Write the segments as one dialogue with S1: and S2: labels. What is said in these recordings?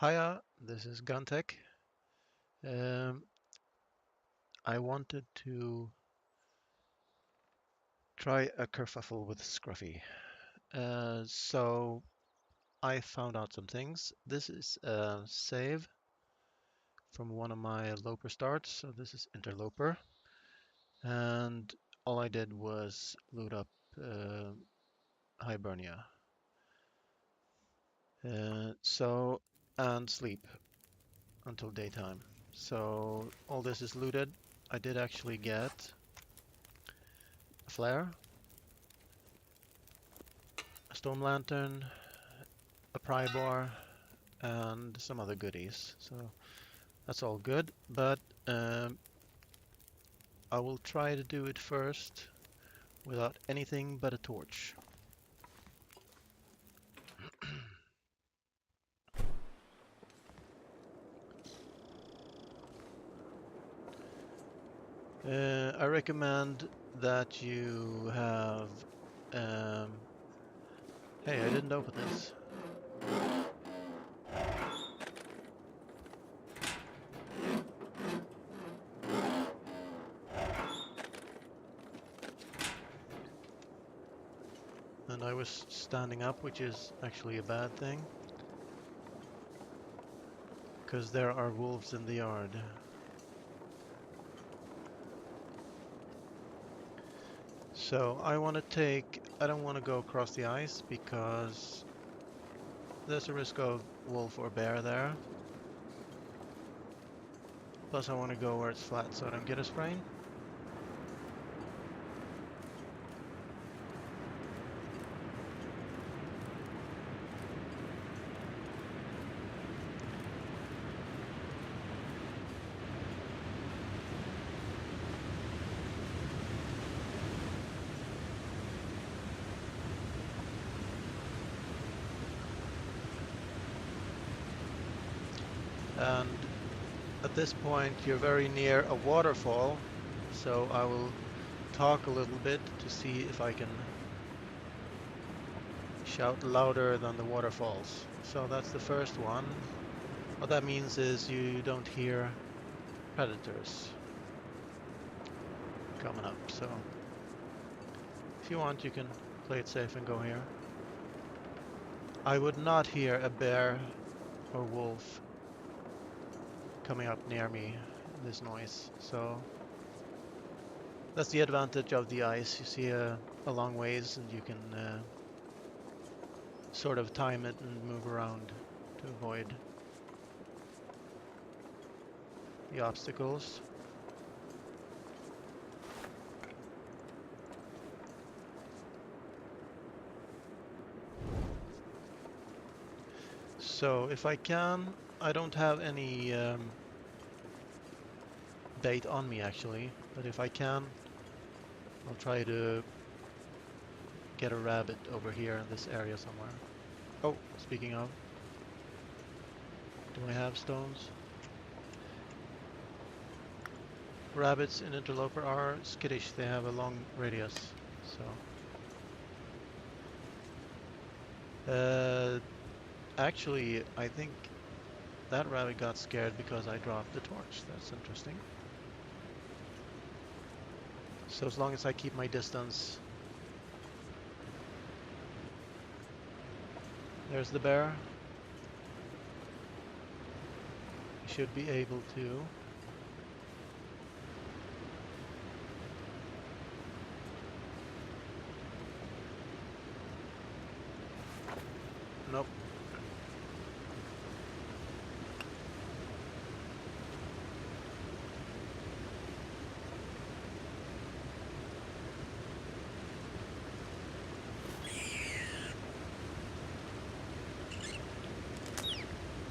S1: Hiya, this is Guntech. Um, I wanted to try a kerfuffle with Scruffy. So I found out some things. This is a save from one of my Loper starts. So this is Interloper. And all I did was load up uh, Hibernia. And sleep until daytime. So all this is looted. I did actually get a flare, a storm lantern, a pry bar, and some other goodies. So that's all good, but um, I will try to do it first without anything but a torch. I recommend that you have. Um, hey, I didn't open this. And I was standing up, which is actually a bad thing, because there are wolves in the yard. So I don't want to go across the ice because there's a risk of wolf or bear there. Plus I want to go where it's flat so I don't get a sprain. And at this point you're very near a waterfall, so I will talk a little bit to see if I can shout louder than the waterfalls. So that's the first one. What that means is you don't hear predators coming up. So if you want, you can play it safe and go here. I would not hear a bear or wolf coming up near me, this noise. So that's the advantage of the ice. You see a long ways and you can sort of time it and move around to avoid the obstacles. So if I can, I don't have any bait on me actually, but if I can, I'll try to get a rabbit over here in this area somewhere. Oh, speaking of, do I have stones? Rabbits in Interloper are skittish, they have a long radius, so... Actually, I think that rabbit got scared because I dropped the torch. That's interesting. So as long as I keep my distance... There's the bear. I should be able to... Nope.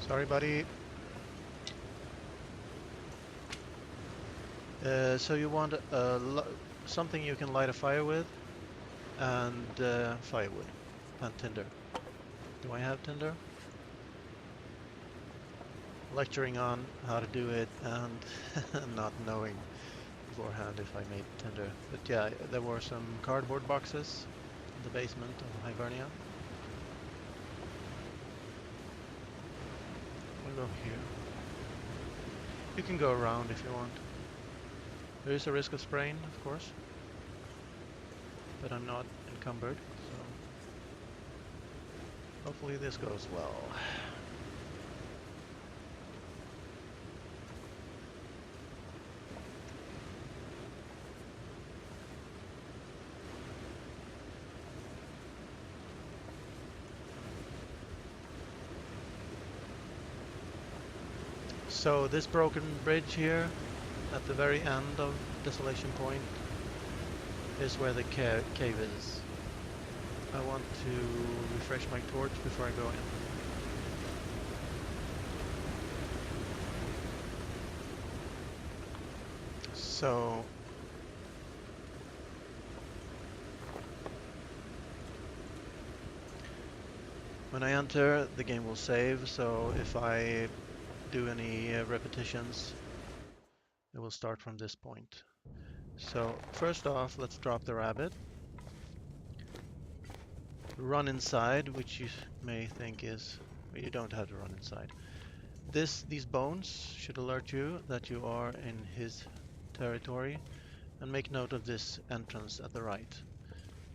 S1: Sorry, buddy. So you want something you can light a fire with, and firewood, and tinder. Do I have tinder? Lecturing on how to do it and not knowing beforehand if I made tinder. But yeah, there were some cardboard boxes in the basement of Hibernia. can go here. You can go around if you want. There is a risk of spraying, of course, but I'm not encumbered, so hopefully this goes well. So this broken bridge here at the very end of Desolation Point is where the cave is. I want to refresh my torch before I go in. So when I enter, the game will save, so if I do any repetitions, it will start from this point. So first off, let's drop the rabbit. Run inside, which you may think is, well, you don't have to run inside. These bones should alert you that you are in his territory, and make note of this entrance at the right.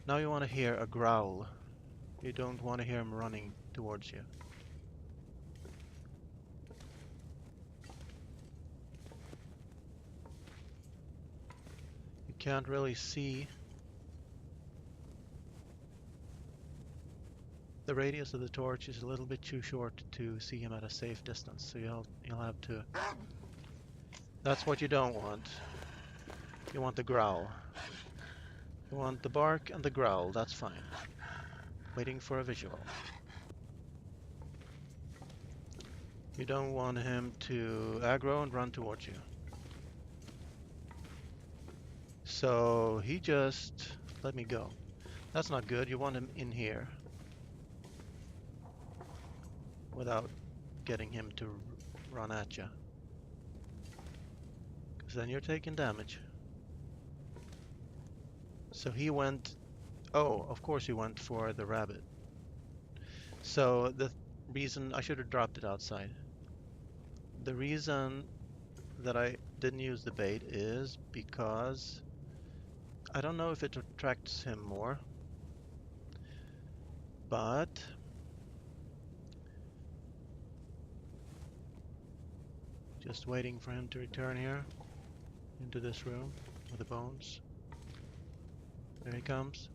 S1: Now you want to hear a growl. You don't want to hear him running towards you. You can't really see the radius of the torch is a little bit too short to see him at a safe distance, so you'll have to. That's what you don't want. You want the growl. You want the bark and the growl. That's fine. Waiting for a visual. You don't want him to aggro and run towards you. So he just let me go. That's not good. You want him in here without getting him to run at you, because then you're taking damage. So he went, oh, of course he went for the rabbit. So the reason, I should have dropped it outside. The reason that I didn't use the bait is because I don't know if it attracts him more, but just waiting for him to return here into this room with the bones. There he comes.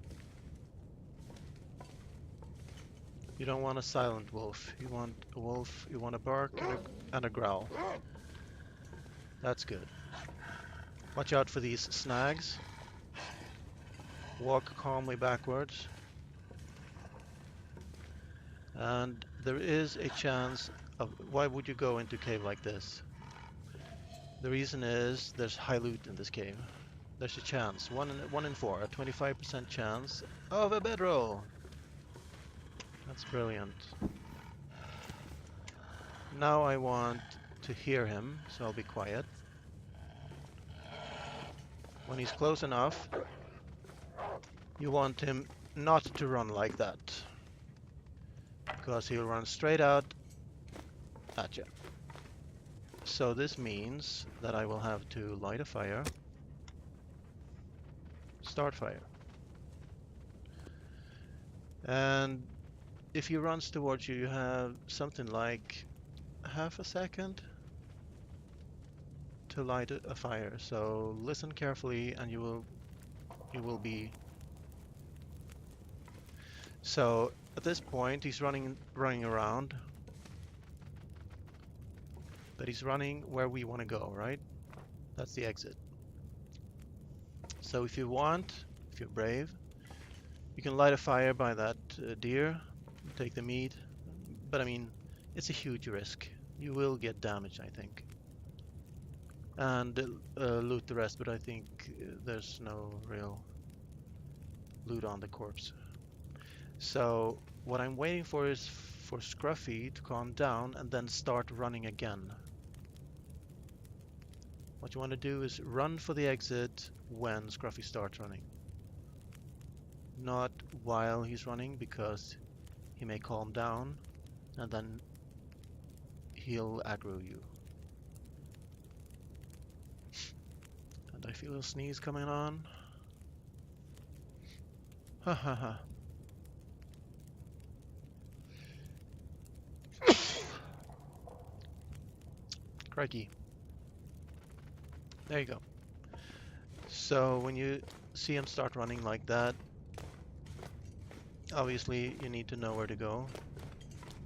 S1: You don't want a silent wolf. You want a wolf, you want a bark and a growl. That's good. Watch out for these snags. Walk calmly backwards. And there is a chance of, why would you go into a cave like this? The reason is there's high loot in this cave. There's a chance, 1 in 4, a 25% chance of a bedroll. That's brilliant. Now I want to hear him, so I'll be quiet. When he's close enough, you want him not to run like that, because he'll run straight out at you. So this means that I will have to light a fire, start fire. And if he runs towards you, you have something like half a second to light a fire. So listen carefully and you will be. So at this point he's running around. But he's running where we want to go, right? That's the exit. So if you want, if you're brave, you can light a fire by that deer, take the meat. But I mean, it's a huge risk. You will get damage, I think. And loot the rest, but I think there's no real loot on the corpse. So what I'm waiting for is for Scruffy to calm down and then start running again. What you want to do is run for the exit when Scruffy starts running. Not while he's running, because he may calm down and then he'll aggro you. And I feel a sneeze coming on. Ha ha ha. Crikey. There you go. So when you see him start running like that, obviously you need to know where to go.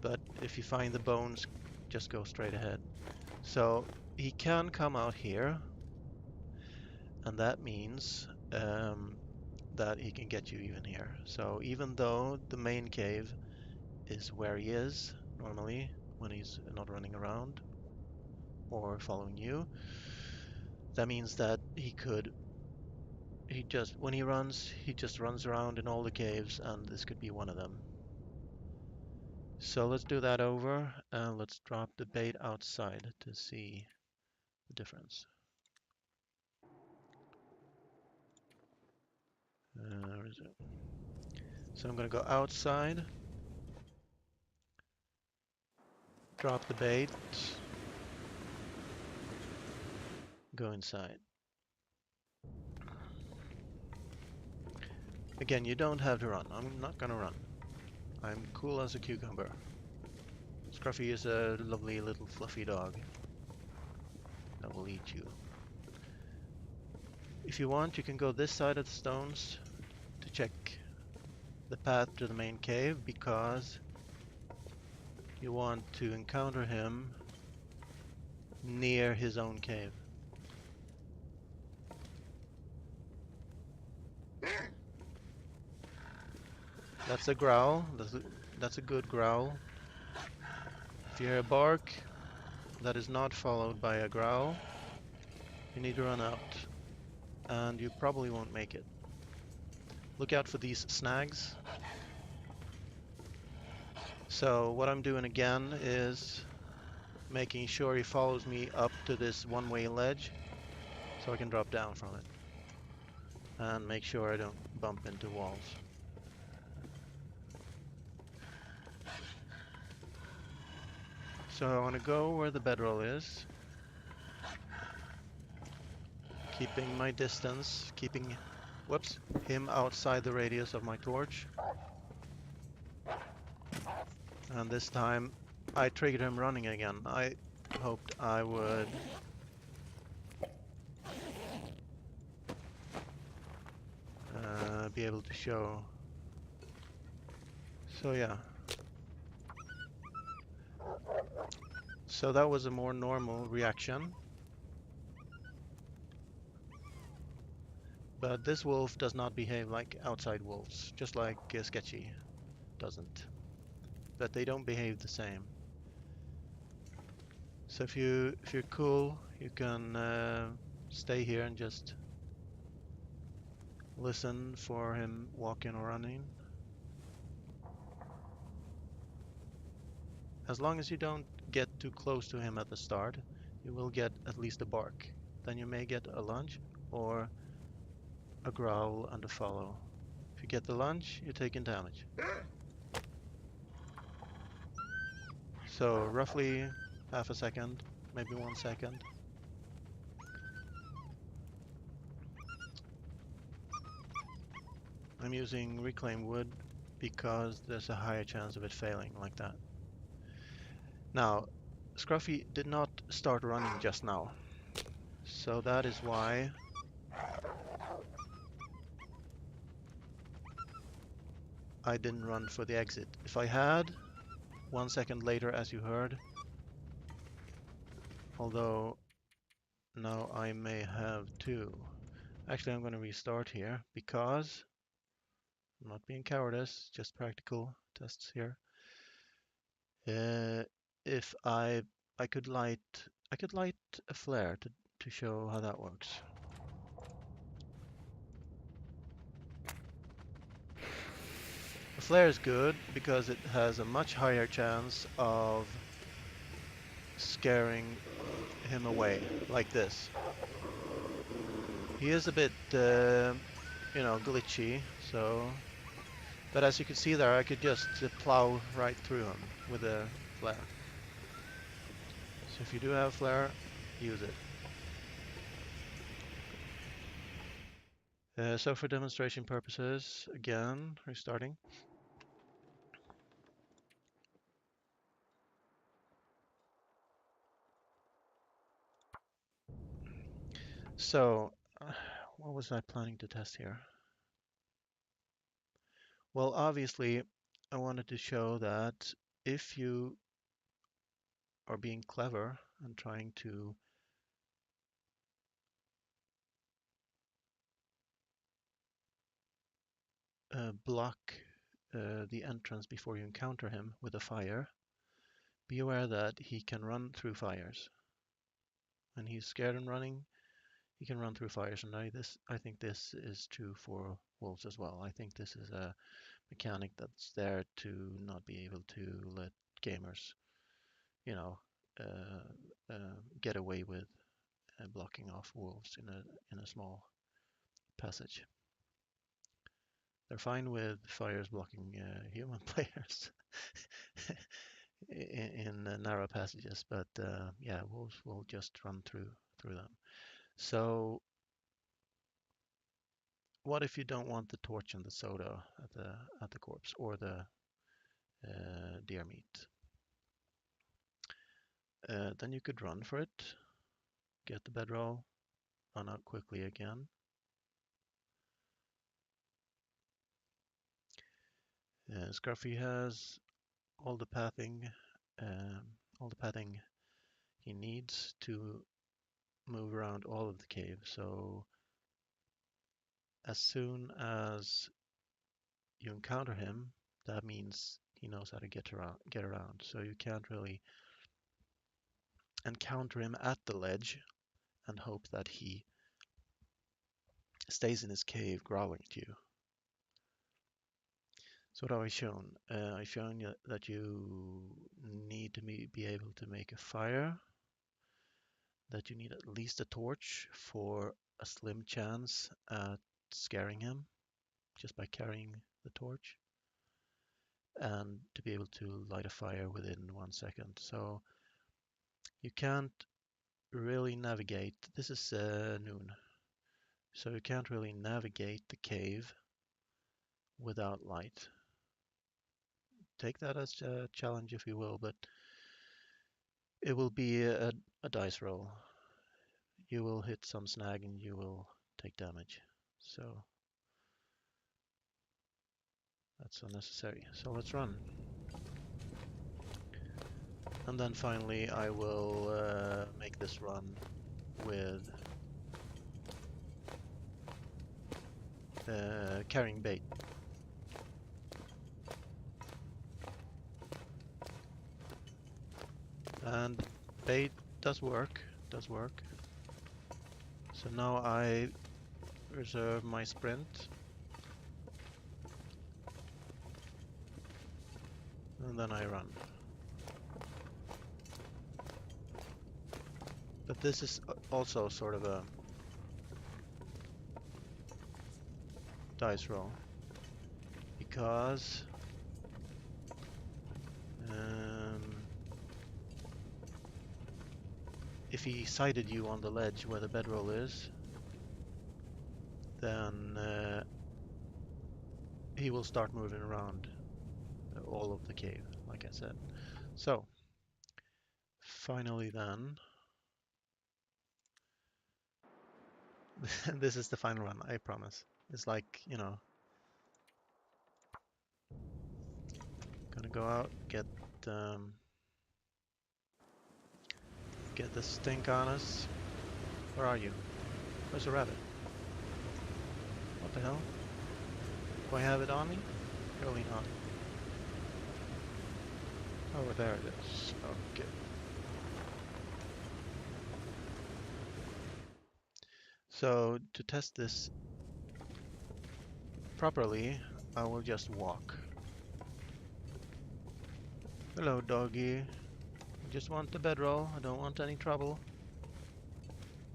S1: But if you find the bones, just go straight ahead. So he can come out here, and that means that he can get you even here. So even though the main cave is where he is normally when he's not running around or following you, that means that when he runs, he just runs around in all the caves, and this could be one of them. So let's do that over, and let's drop the bait outside to see the difference. Where is it? So I'm going to go outside, drop the bait, go inside. Again, you don't have to run. I'm not going to run. I'm cool as a cucumber. Scruffy is a lovely little fluffy dog that will eat you. If you want, you can go this side of the stones to check the path to the main cave, because you want to encounter him near his own cave. That's a growl. That's a good growl. If you hear a bark that is not followed by a growl, you need to run out, and you probably won't make it. Look out for these snags. So what I'm doing again is making sure he follows me up to this one-way ledge so I can drop down from it and make sure I don't bump into walls. So I want to go where the bedroll is, keeping my distance, keeping him outside the radius of my torch. And this time I triggered him running again. I hoped I would be able to show. So yeah. So that was a more normal reaction. But this wolf does not behave like outside wolves, just like Sketchy doesn't. But they don't behave the same. So if you're cool, you can stay here and just listen for him walking or running. As long as you don't get too close to him at the start, you will get at least a bark. Then you may get a lunge or a growl and a follow. If you get the lunge, you're taking damage. So roughly half a second, maybe 1 second. I'm using reclaimed wood because there's a higher chance of it failing like that. Now, Scruffy did not start running just now, so that is why I didn't run for the exit. If I had, 1 second later, as you heard, although now I may have too. Actually, I'm going to restart here because I'm not being cowardice, just practical tests here. If I could light a flare to show how that works. A flare is good because it has a much higher chance of scaring him away, like this. He is a bit, you know, glitchy, so... But as you can see there, I could just plow right through him with a flare. So if you do have flare, use it. So for demonstration purposes, again, restarting. So, what was I planning to test here? Well, obviously, I wanted to show that if you are being clever and trying to block the entrance before you encounter him with a fire, be aware that he can run through fires. When he's scared and running, he can run through fires. And I think this is true for wolves as well. I think this is a mechanic that's there to not be able to let gamers, you know, get away with blocking off wolves in a small passage. They're fine with fires blocking human players in narrow passages, but yeah, wolves will just run through them. So, what if you don't want the torch and the soda at the corpse or the deer meat? Then you could run for it, get the bedroll, run out quickly again. Scruffy has all the pathing, um, all the pathing he needs to move around all of the cave. So as soon as you encounter him, that means he knows how to get around. So you can't really encounter him at the ledge and hope that he stays in his cave growling at you. So what have I shown? I've shown you that you need to be able to make a fire, that you need at least a torch for a slim chance at scaring him just by carrying the torch, and to be able to light a fire within 1 second. So you can't really navigate. This is noon, so you can't really navigate the cave without light. Take that as a challenge if you will, but it will be a dice roll. You will hit some snag and you will take damage. So that's unnecessary. So let's run. And then finally I will make this run with carrying bait. And bait does work. So now I reserve my sprint. And then I run. But this is also sort of a dice roll. Because if he sighted you on the ledge where the bedroll is, then he will start moving around all of the cave, like I said. So, finally then, this is the final run, I promise. It's like, you know, gonna go out, get the stink on us. Where are you? Where's the rabbit? What the hell? Do I have it on me? Surely not. Oh, there it is. Okay. So, to test this properly, I will just walk. Hello, doggy. I just want the bedroll. I don't want any trouble.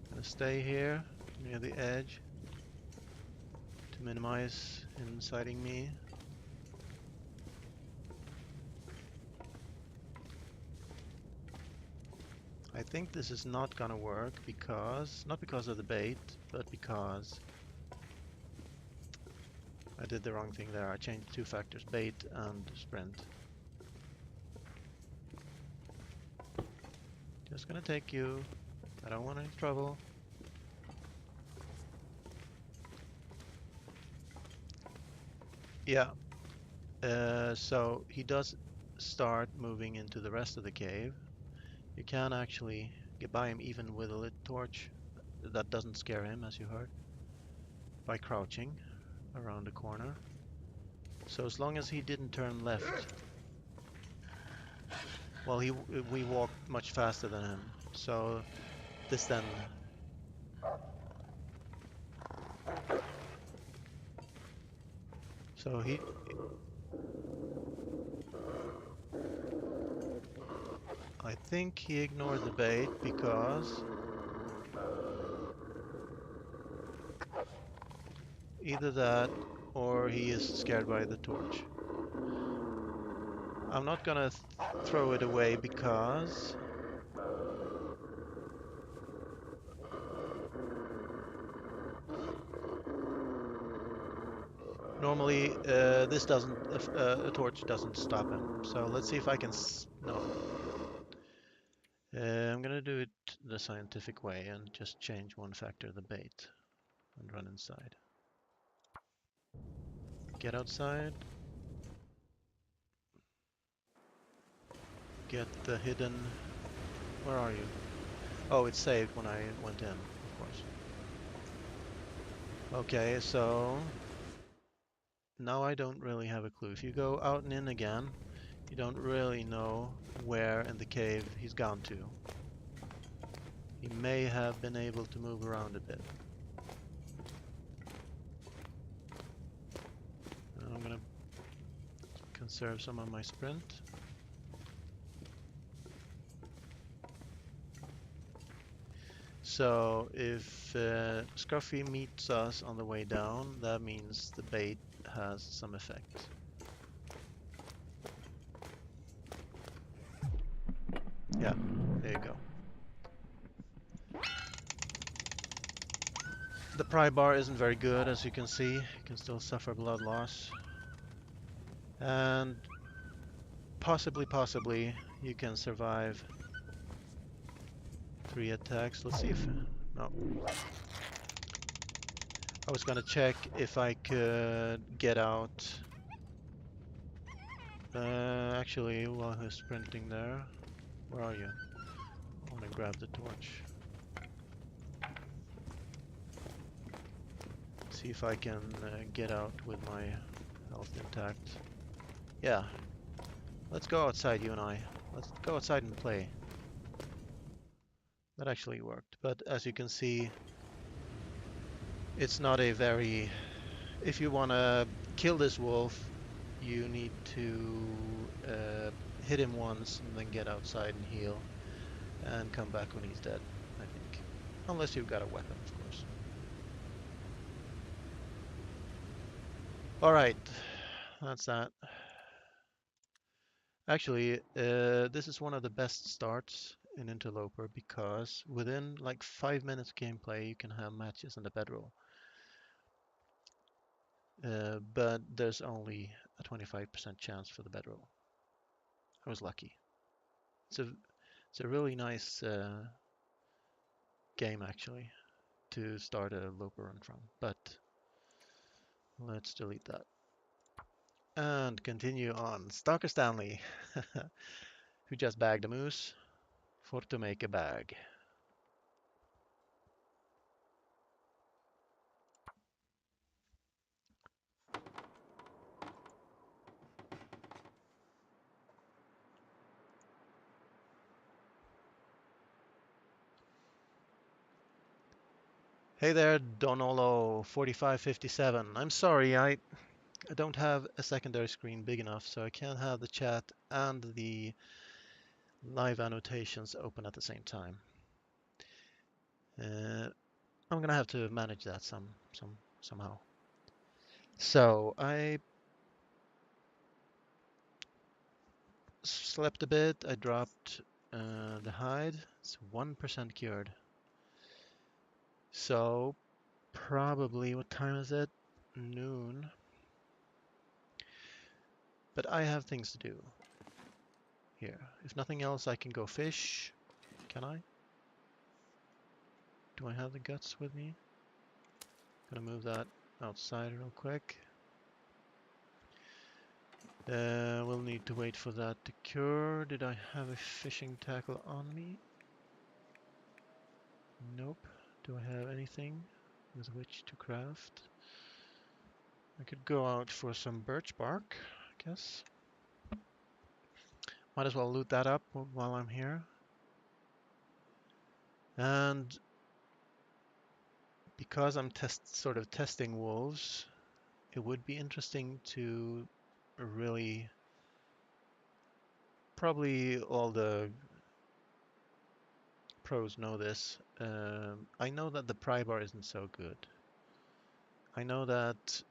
S1: I'm gonna stay here near the edge to minimize him sighting me. I I think this is not gonna work because, not because of the bait, but because I did the wrong thing there. I changed two factors, bait and sprint. Just gonna take you. I don't want any trouble. Yeah. So he does start moving into the rest of the cave. You can actually get by him even with a lit torch. That doesn't scare him, as you heard, by crouching around the corner. So as long as he didn't turn left, well, we walked much faster than him. So this then, so I think he ignored the bait because either that or he is scared by the torch. I'm not gonna throw it away because normally this doesn't, a torch doesn't stop him. So let's see if I can, no. I'm gonna do it the scientific way and just change one factor of the bait and run inside. Get outside. Get the hidden, where are you? Oh, it's saved when I went in, of course. Okay, so now I don't really have a clue. If you go out and in again, you don't really know where in the cave he's gone to. He may have been able to move around a bit. I'm gonna conserve some of my sprint. So if Scruffy meets us on the way down, that means the bait has some effect. Yeah, there you go. The pry bar isn't very good, as you can see. You can still suffer blood loss. And possibly, you can survive 3 attacks. Let's see if... No. I was gonna check if I could get out. Actually, while he's sprinting there, where are you? I want to grab the torch. See if I can get out with my health intact. Yeah. Let's go outside, you and I. Let's go outside and play. That actually worked. But as you can see, it's not a very... If you want to kill this wolf, you need to hit him once and then get outside and heal. And come back when he's dead, I think. Unless you've got a weapon, of course. Alright, that's that. Actually, this is one of the best starts in Interloper because within like 5 minutes gameplay you can have matches in the bedroll. But there's only a 25% chance for the bedroll. I was lucky. It's a really nice game actually to start a Loper run from, but let's delete that. And continue on. Stalker Stanley, who just bagged a moose for to make a bag. Hey there, Donolo4557. I'm sorry, I don't have a secondary screen big enough, so I can't have the chat and the live annotations open at the same time. I'm gonna have to manage that somehow. So I slept a bit. I dropped the hide It's 1% cured. So probably, what time is it? Noon. But I have things to do here. If nothing else, I can go fish. Can I? Do I have the guts with me? Gonna move that outside real quick. We'll need to wait for that to cure. Did I have a fishing tackle on me? Nope. Do I have anything with which to craft? I could go out for some birch bark, I guess. Might as well loot that up while I'm here. And because I'm sort of testing wolves, it would be interesting to really, probably all the pros know this. I know that the pry bar isn't so good. I know that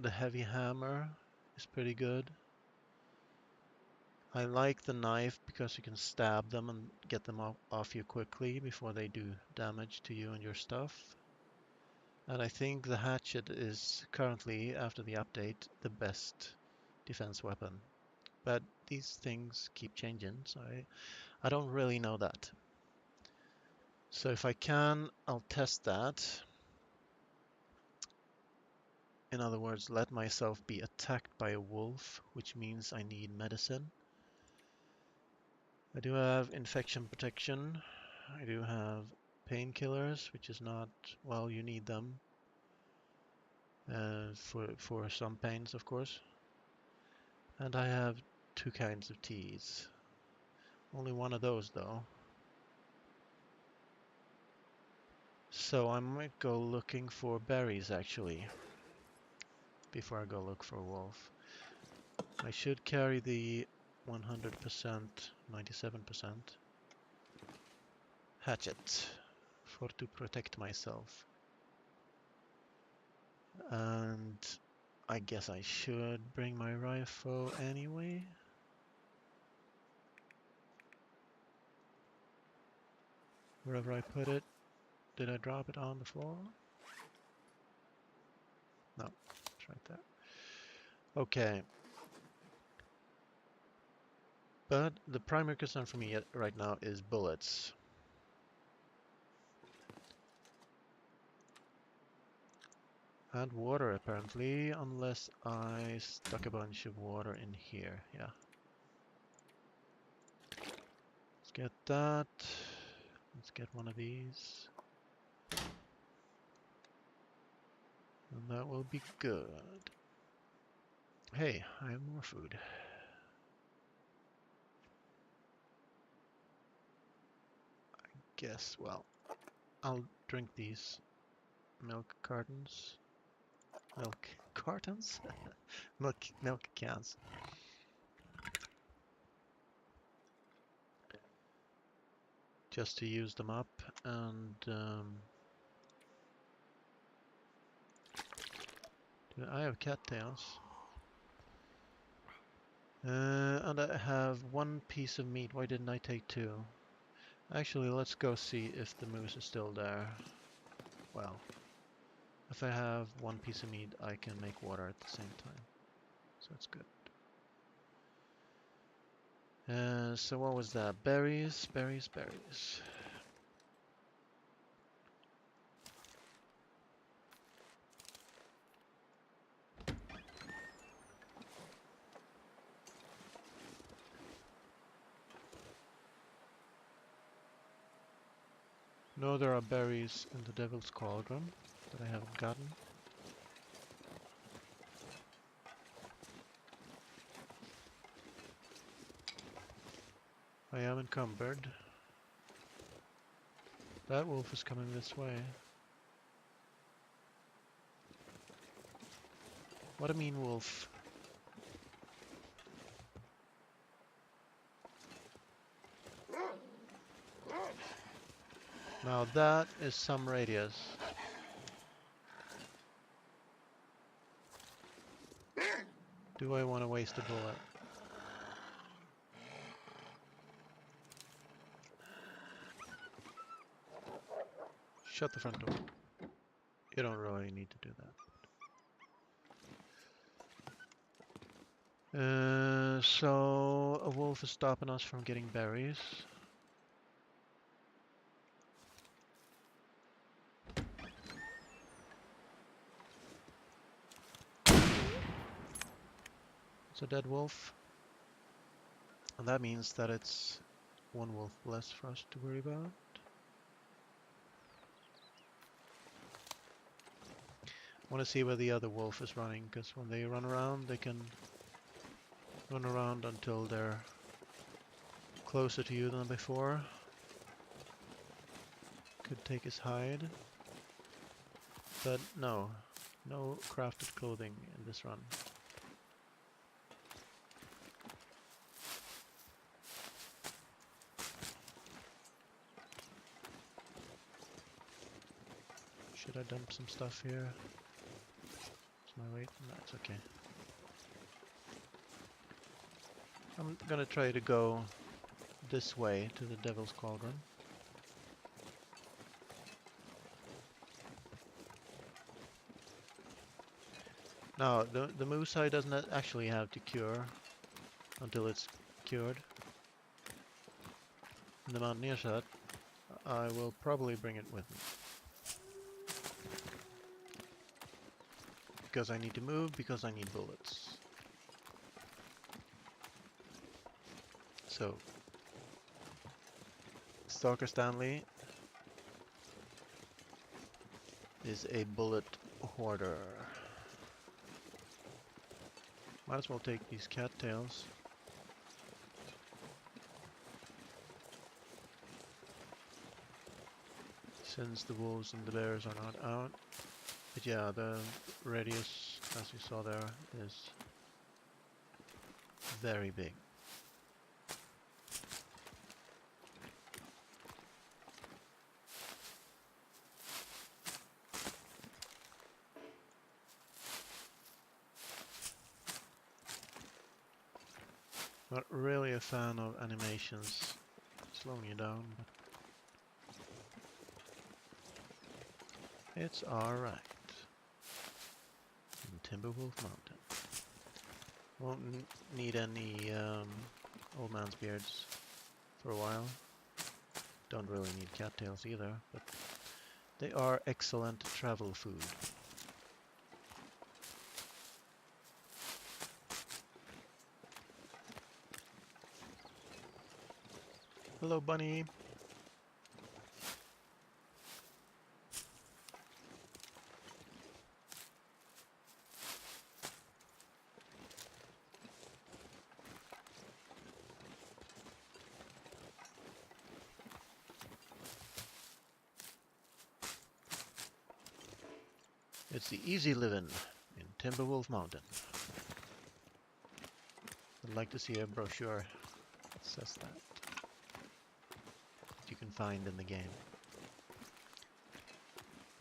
S1: the heavy hammer is pretty good. I like the knife because you can stab them and get them off you quickly before they do damage to you and your stuff. And I think the hatchet is currently, after the update, the best defense weapon. But these things keep changing, so I don't really know that. So if I can, I'll test that. In other words, let myself be attacked by a wolf, which means I need medicine. I do have infection protection. I do have painkillers, which is not, well, you need them for some pains, of course. And I have 2 kinds of teas. Only one of those, though. So I might go looking for berries, actually, before I go look for a wolf. I should carry the 100%, 97% hatchet to protect myself. And I guess I should bring my rifle anyway. Wherever I put it. Did I drop it on the floor? No, it's right there. Okay. But the primary concern for me right now is bullets. And water, apparently, unless I stuck a bunch of water in here. Yeah. Let's get that. Let's get one of these. And that will be good. Hey, I have more food. I guess, well, I'll drink these milk cartons. Milk cartons? milk cans. Just to use them up, and I have cattails. And I have 1 piece of meat. Why didn't I take 2? Actually, let's go see if the moose is still there. Well, if I have 1 piece of meat, I can make water at the same time. So that's good. So what was that? Berries, berries, berries. No, there are berries in the Devil's Cauldron that I haven't gotten. I am encumbered. That wolf is coming this way. What a mean wolf. Now that is some radius. Do I want to waste a bullet? Shut the front door. You don't really need to do that. So a wolf is stopping us from getting berries. It's a dead wolf. And that means that it's one wolf less for us to worry about. I want to see where the other wolf is running, because when they run around, they can run around until they're closer to you than before. Could take his hide. But no crafted clothing in this run. Should I dump some stuff here? Is my weight? No, it's okay. I'm gonna try to go this way to the Devil's Cauldron. Now, the moose hide doesn't actually have to cure until it's cured. In the Mountaineer's hut, I will probably bring it with me. Because I need to move, because I need bullets. So, Stalker Stanley is a bullet hoarder. Might as well take these cattails. Since the wolves and the bears are not out. But yeah, the radius, as you saw there, is very big. Not really a fan of animations slowing you down, but it's alright. In Timberwolf Mountain. Won't need any old man's beards for a while. Don't really need cattails either, but they are excellent travel food. Hello, bunny. It's the easy living in Timberwolf Mountain. I'd like to see a brochure that says that you can find in the game.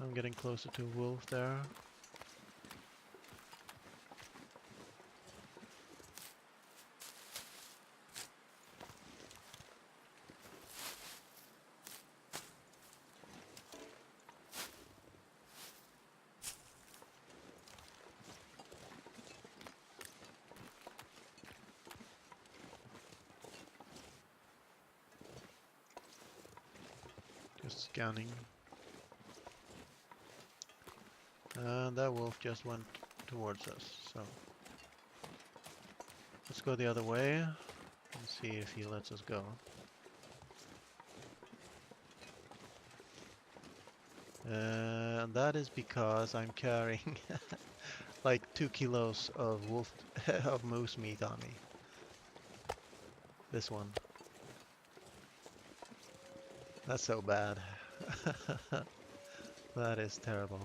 S1: I'm getting closer to a wolf there. Just scanning. And that wolf just went towards us, so let's go the other way and see if he lets us go. And that is because I'm carrying like 2 kilos of of moose meat on me. This one. That's so bad. That is terrible.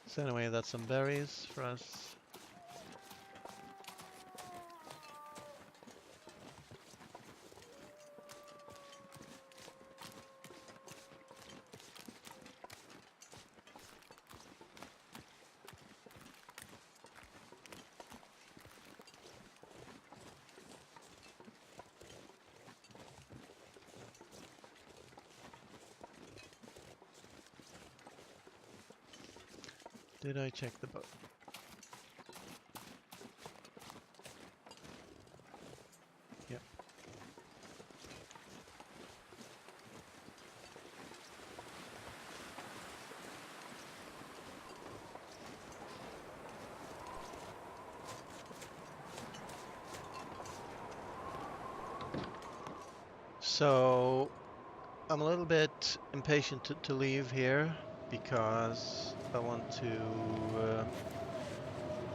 S1: So anyway, that's some berries for us. Did I check the boat? Yep. So I'm a little bit impatient to leave here because I want to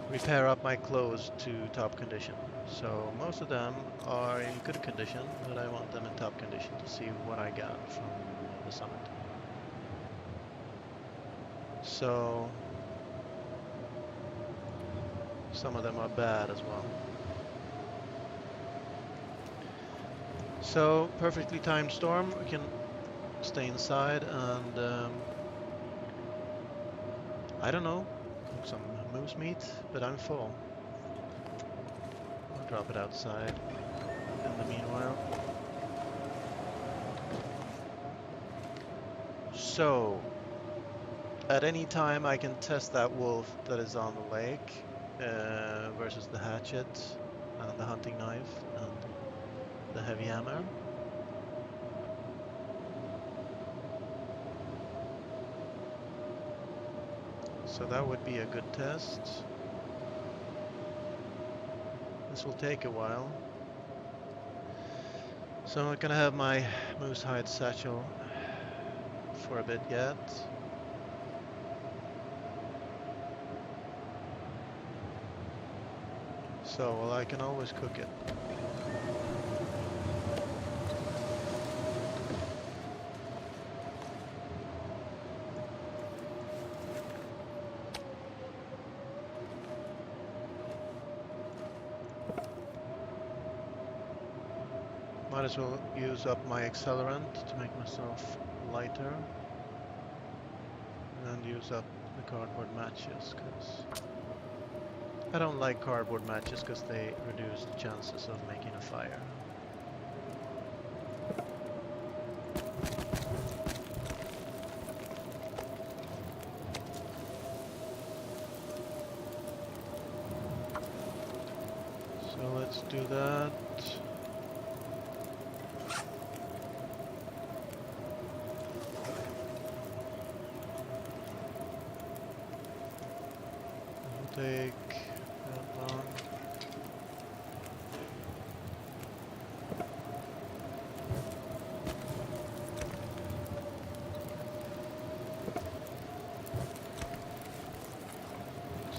S1: repair up my clothes to top condition. So most of them are in good condition, but I want them in top condition to see what I got from the summit. So some of them are bad as well. So perfectly timed storm, we can stay inside and I don't know, cook some moose meat, but I'm full. I'll drop it outside in the meanwhile. So, at any time I can test that wolf that is on the lake versus the hatchet and the hunting knife and the heavy hammer. So that would be a good test. This will take a while. So I'm not gonna have my moose hide satchel for a bit yet. So, well, I can always cook it. Might as well use up my accelerant to make myself lighter. And use up the cardboard matches, because I don't like cardboard matches because they reduce the chances of making a fire. So let's do that. It'll take that long.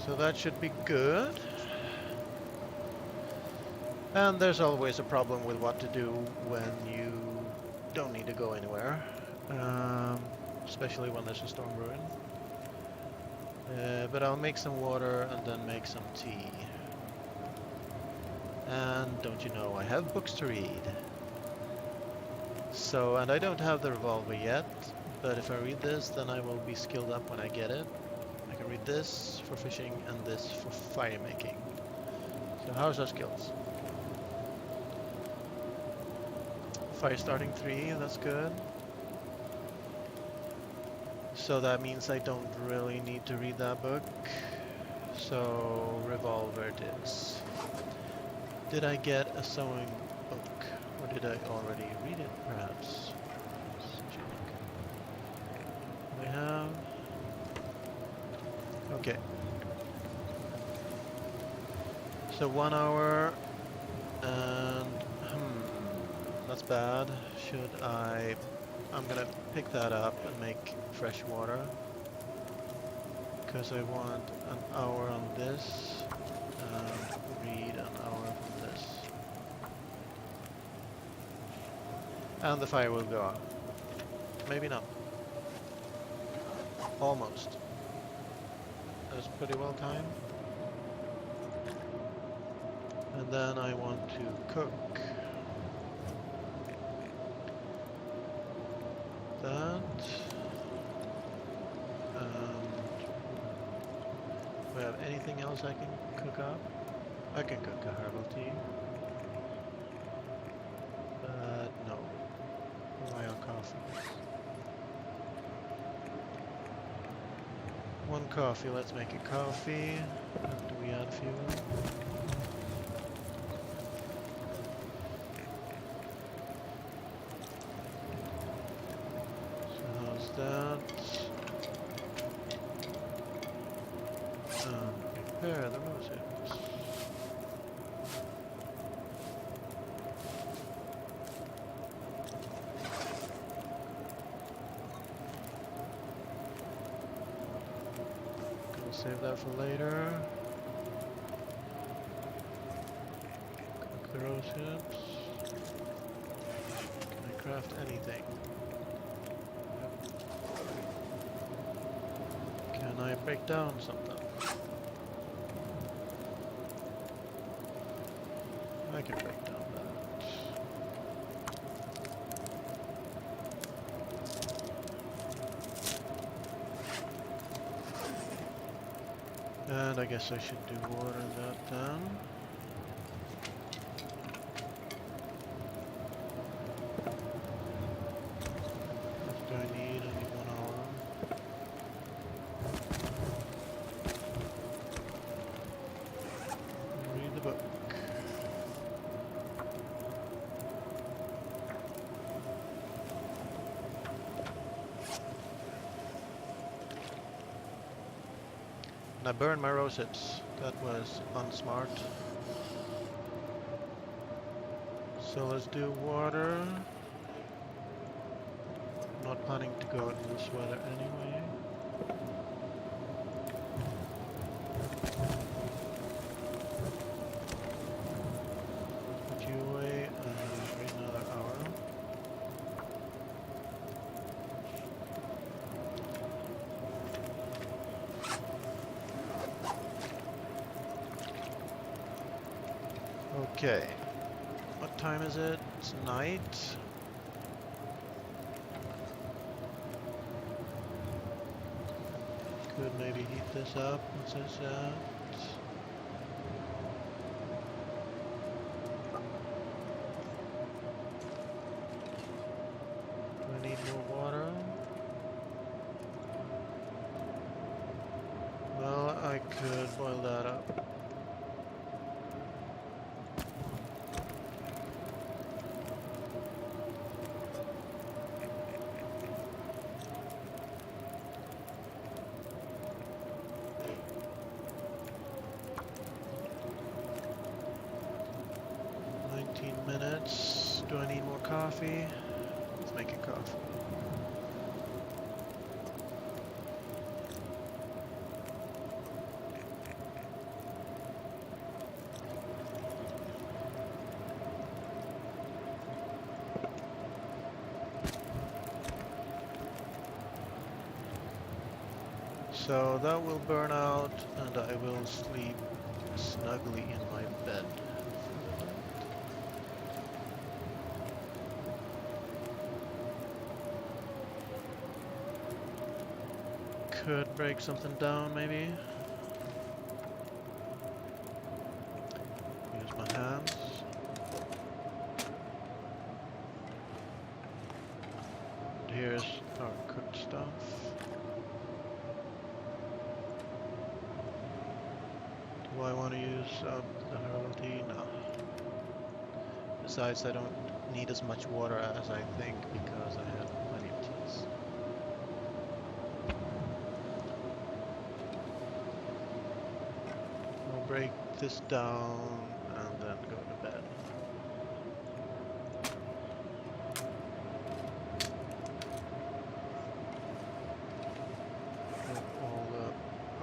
S1: So that should be good. And there's always a problem with what to do when you don't need to go anywhere, especially when there's a storm brewing. But I'll make some water and then make some tea. And don't you know, I have books to read. So, and I don't have the revolver yet, but if I read this, then I will be skilled up when I get it. I can read this for fishing and this for fire making. So how's our skills? Fire starting 3, that's good. So that means I don't really need to read that book. So revolver it is. Did I get a sewing book? Or did I already read it, perhaps? Let's check. I have... Okay. So 1 hour and... that's bad. Should I... I'm gonna pick that up and make fresh water. Because I want an hour on this and read an hour from this. And the fire will go on. Maybe not. Almost. That's pretty well timed. And then I want to cook that. Do I have anything else I can cook up? I can cook a herbal tea. But no. Rely on coffee. One coffee, let's make a coffee. And do we add fuel? So how's that? Repair the rosettes. Gonna save that for later. Cook the rosettes. Can I craft anything? Yep. Can I break down something? I can break down that. And I guess I should do water that down. What do I need? I need 1 hour. Read the book. And I burned my rosettes. That was unsmart. So let's do water. Not planning to go in this weather anyway. Put you away and wait another hour. Okay. What time is it? It's night. Could maybe heat this up. What's this at? Do I need more water? Well, I could boil that up. Minutes. Do I need more coffee? Let's make a coffee. So that will burn out and I will sleep snugly in my bed. Could break something down, maybe. Use my hands. And here's our cooked stuff. Do I want to use up the herbal tea? No. Besides, I don't need as much water as I think because I have plenty of teas. Break this down and then go to bed.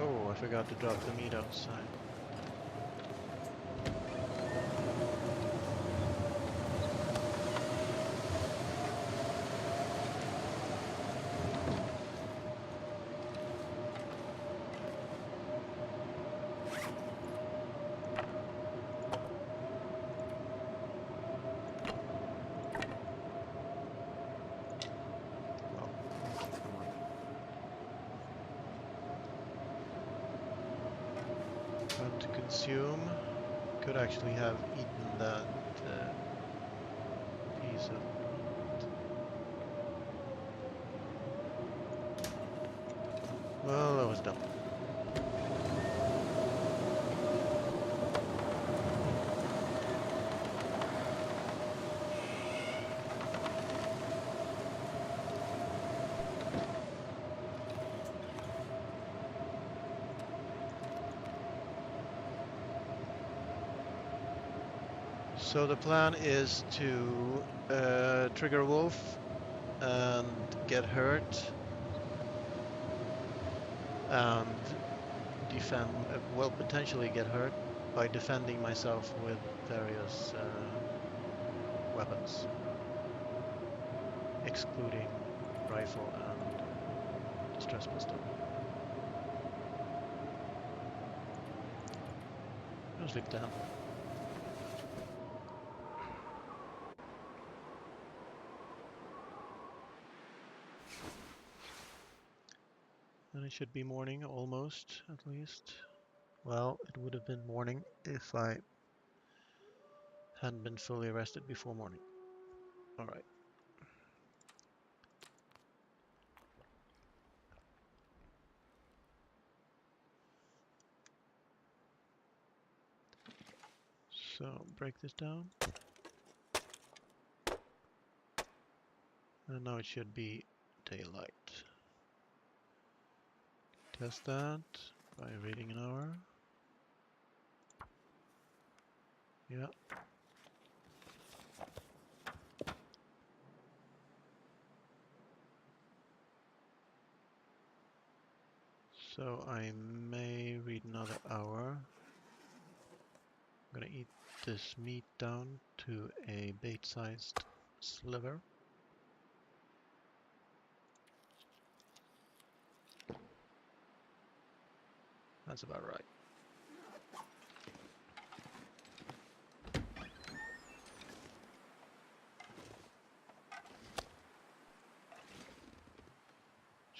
S1: Oh, I forgot to drop the meat outside. To consume. Could actually have eaten that piece of meat. Well, that was dumb. So the plan is to trigger wolf and get hurt and defend, well, potentially get hurt by defending myself with various weapons, excluding rifle and distress pistol. Go to sleep down. And it should be morning, almost, at least. Well, it would have been morning if I hadn't been fully rested before morning. Alright. So, break this down. And now it should be daylight. Test that by reading an hour. Yeah. So I may read another hour. I'm gonna eat this meat down to a bait-sized sliver. That's about right.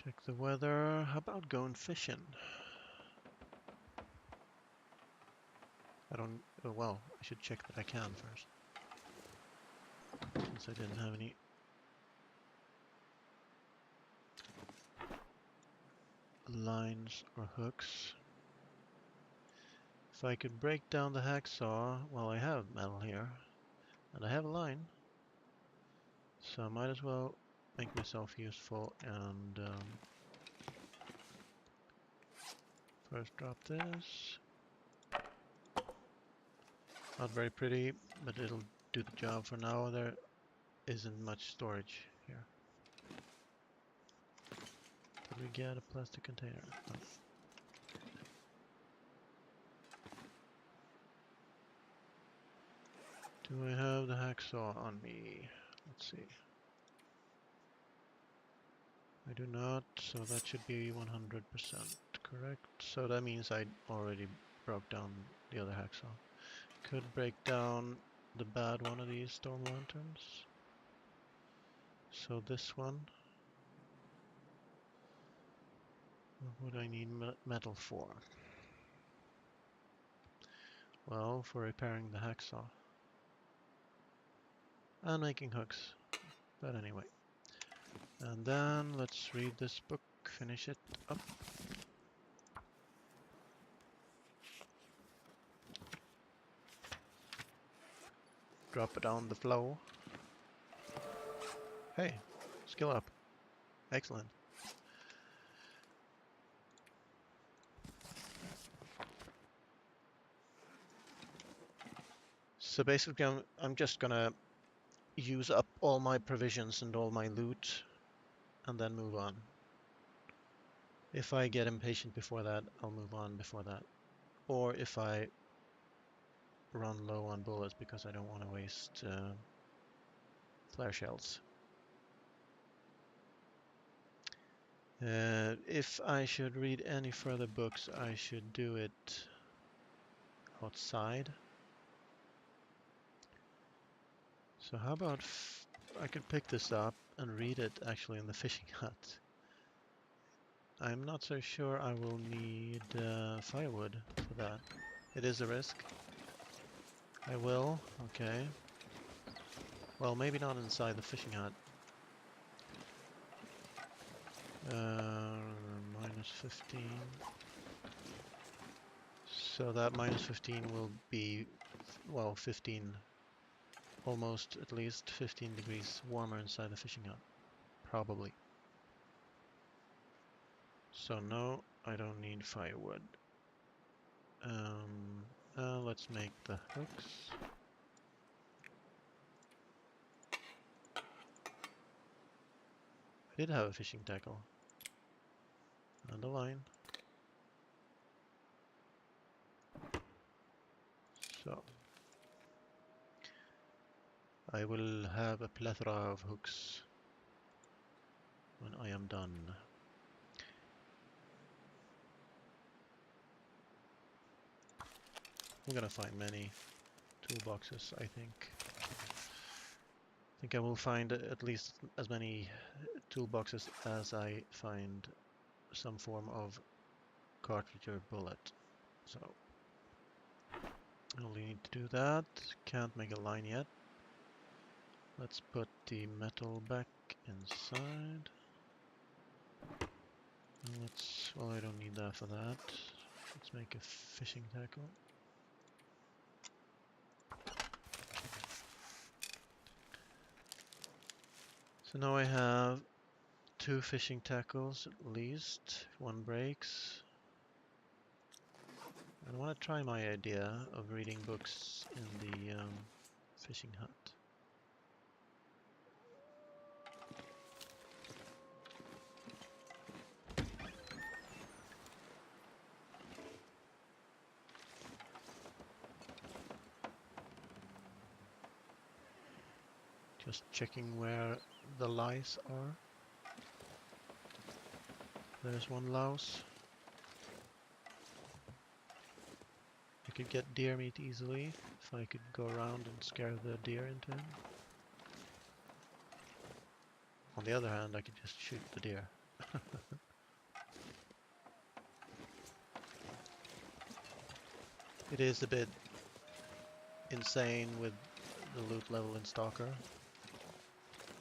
S1: Check the weather. How about going fishing? I don't... Oh, well, I should check that I can first. Since I didn't have any... lines or hooks. If I could break down the hacksaw... Well, I have metal here. And I have a line. So I might as well make myself useful and... first drop this. Not very pretty, but it'll do the job for now. There isn't much storage here. Did we get a plastic container? No. Do I have the hacksaw on me? Let's see. I do not, so that should be 100% correct. So that means I already broke down the other hacksaw. Could break down the bad one of these storm lanterns. So this one. What would I need metal for? Well, for repairing the hacksaw. And making hooks. But anyway. And then let's read this book, finish it up. Drop it down the flow. Hey, skill up. Excellent. So basically I'm just gonna use up all my provisions and all my loot and then move on. If I get impatient before that, I'll move on before that. Or if I run low on bullets because I don't want to waste flare shells. If I should read any further books, I should do it outside. So how about I could pick this up and read it actually in the fishing hut. I'm not so sure I will need firewood for that. It is a risk. I will, okay. Well, maybe not inside the fishing hut. -15. So that minus 15 will be, well, 15, almost at least 15 degrees warmer inside the fishing hut. Probably. So no, I don't need firewood. Let's make the hooks. I did have a fishing tackle. And a line. So I will have a plethora of hooks when I am done. I'm gonna find many toolboxes, I think. I think I will find at least as many toolboxes as I find some form of cartridge or bullet. So I only need to do that. Can't make a line yet. Let's put the metal back inside. And let's, well, I don't need that for that. Let's make a fishing tackle. So now I have 2 fishing tackles at least. One breaks. And I want to try my idea of reading books in the fishing hut. Just checking where the lice are. There's one louse. I could get deer meat easily if I could go around and scare the deer into him. On the other hand, I could just shoot the deer. It is a bit insane with the loot level in Stalker,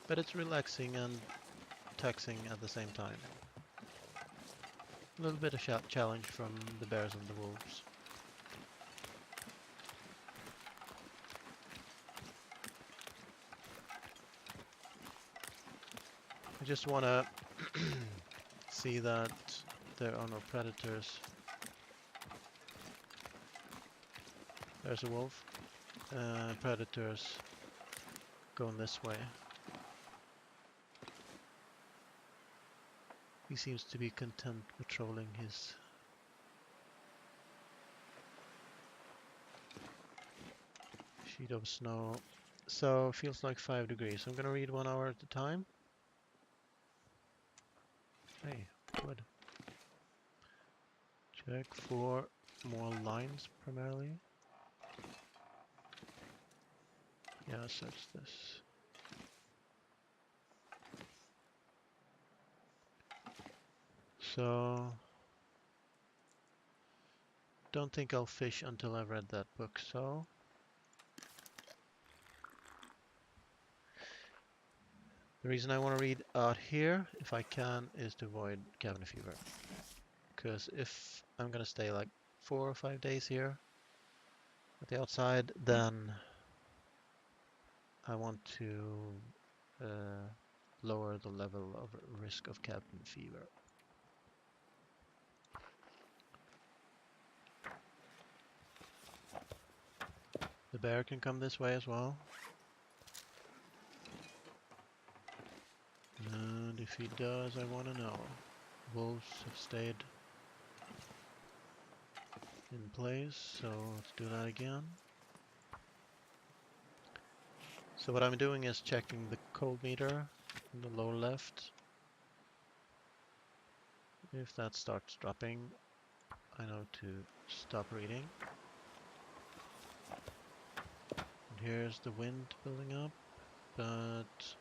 S1: but it's relaxing and taxing at the same time. A little bit of challenge from the bears and the wolves. I just want to see that there are no predators. There's a wolf. Predators going this way. He seems to be content patrolling his sheet of snow. So feels like 5 degrees. I'm gonna read 1 hour at a time. Hey, wood. Check for more lines primarily. Yeah, search this. So don't think I'll fish until I've read that book, so the reason I want to read out here, if I can, is to avoid cabin fever. Because if I'm gonna stay like 4 or 5 days here at the outside, then I want to lower the level of risk of cabin fever. The bear can come this way as well. And if he does, I want to know. Wolves have stayed in place, so let's do that again. So what I'm doing is checking the cold meter in the lower left. If that starts dropping, I know to stop reading. And here's the wind building up, but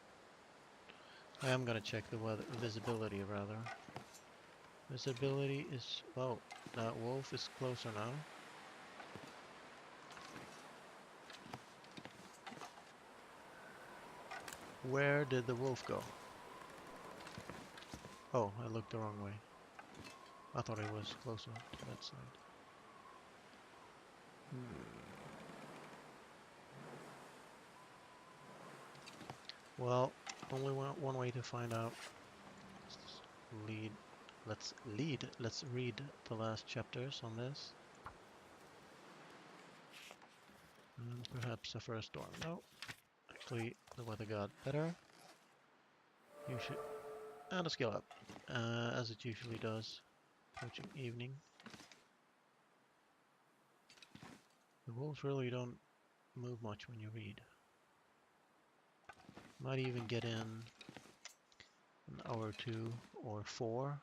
S1: I am gonna check the weather, visibility rather. Visibility is, whoa, that wolf is closer now. Where did the wolf go? Oh, I looked the wrong way. I thought it was closer to that side. Well, only one way to find out. Let's lead. Let's read the last chapters on this. And perhaps a first storm. No, actually the weather got better. You should and a skill up, as it usually does. Approaching evening. The wolves really don't move much when you read. Might even get in an hour or 2 or 4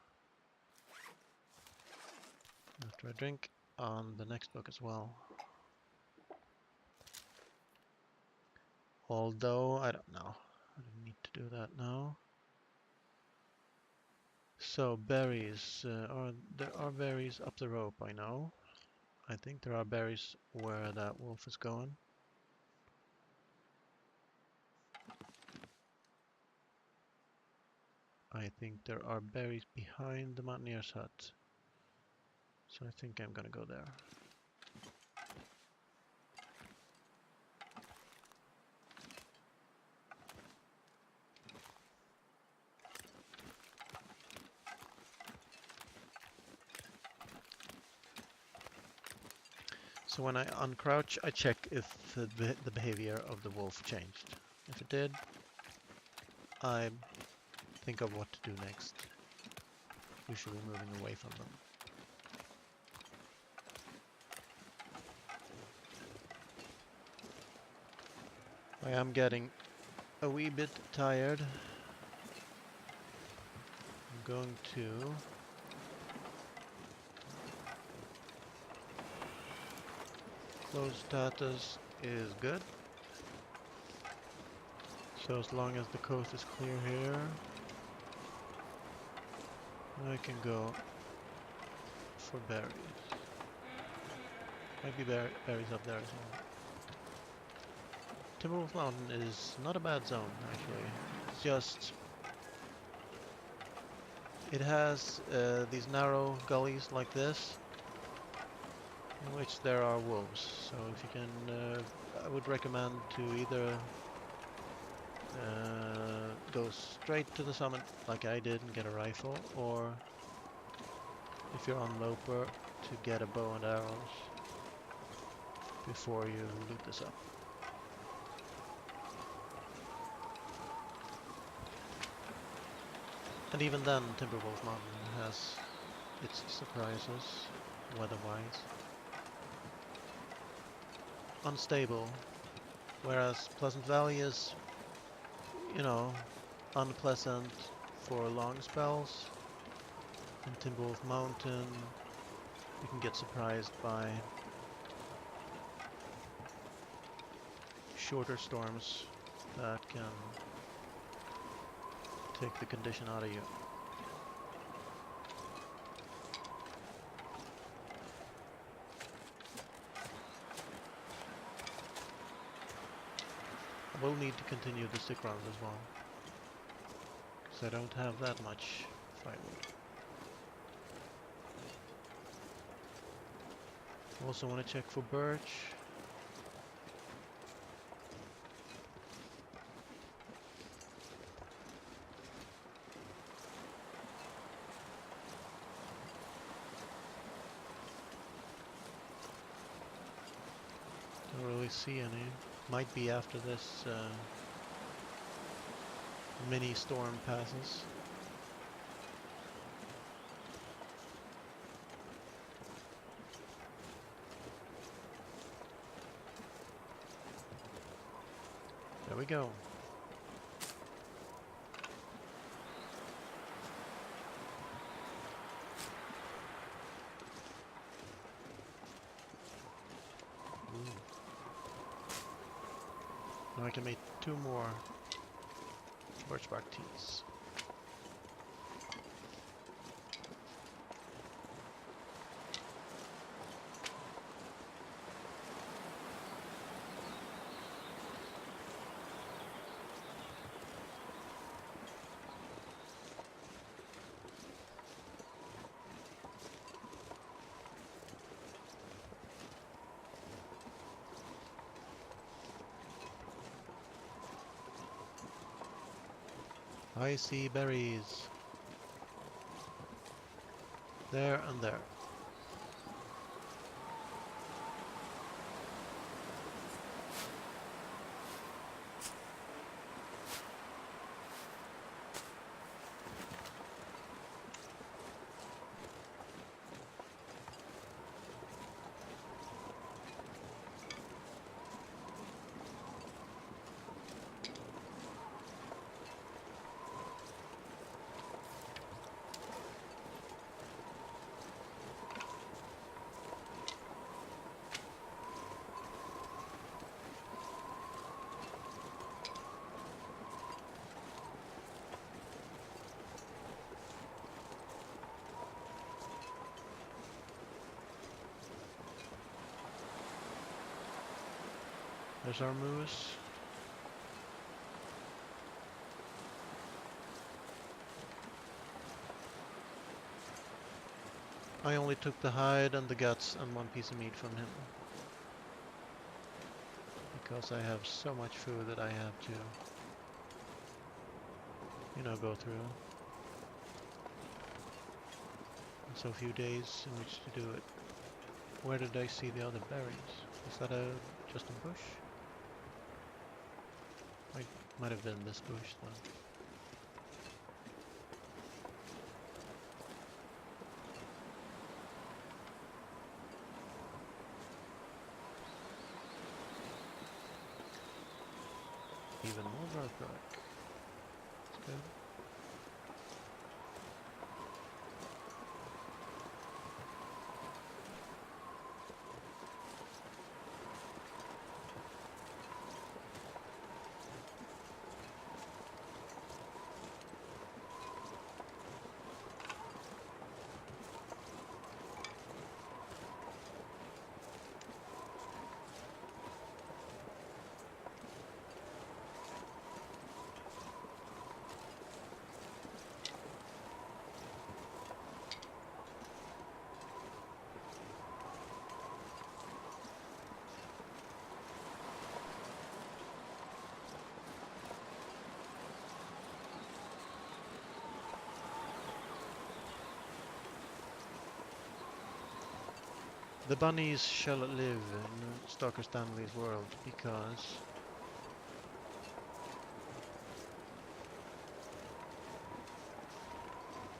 S1: after I drink on the next book as well. Although, I don't know. I don't need to do that now. So, berries. There are berries up the rope, I know. I think there are berries where that wolf is going. I think there are berries behind the mountaineer's hut. So I think I'm gonna go there. So when I uncrouch, I check if the behavior of the wolf changed. If it did, I think of what to do next. Usually moving away from them. I am getting a wee bit tired. I'm going to close status is good. So as long as the coast is clear here, I can go for berries. Might be berries up there as well. Timberwolf Mountain is not a bad zone, actually. It's just... it has these narrow gullies like this, in which there are wolves. So if you can... I would recommend to either go straight to the summit, like I did, and get a rifle, or if you're on Loper, to get a bow and arrows before you loot this up. And even then, Timberwolf Mountain has its surprises, weather-wise. Unstable, whereas Pleasant Valley is, you know, unpleasant for long spells. In Timberwolf Mountain, you can get surprised by shorter storms that can take the condition out of you. I will need to continue the stick rounds as well, because I don't have that much firewood. Also want to check for birch. Don't really see any. Might be after this mini storm passes. There we go. Now I can make 2 more birch bark teas. I see berries. There and there. There's our moose. I only took the hide and the guts and one piece of meat from him. Because I have so much food that I have to, go through. And so few days in which to do it. Where did I see the other berries? Is that just a bush? Might have been this bush then. Even more birthmark. That's good. The bunnies shall live in Stalker Stanley's world because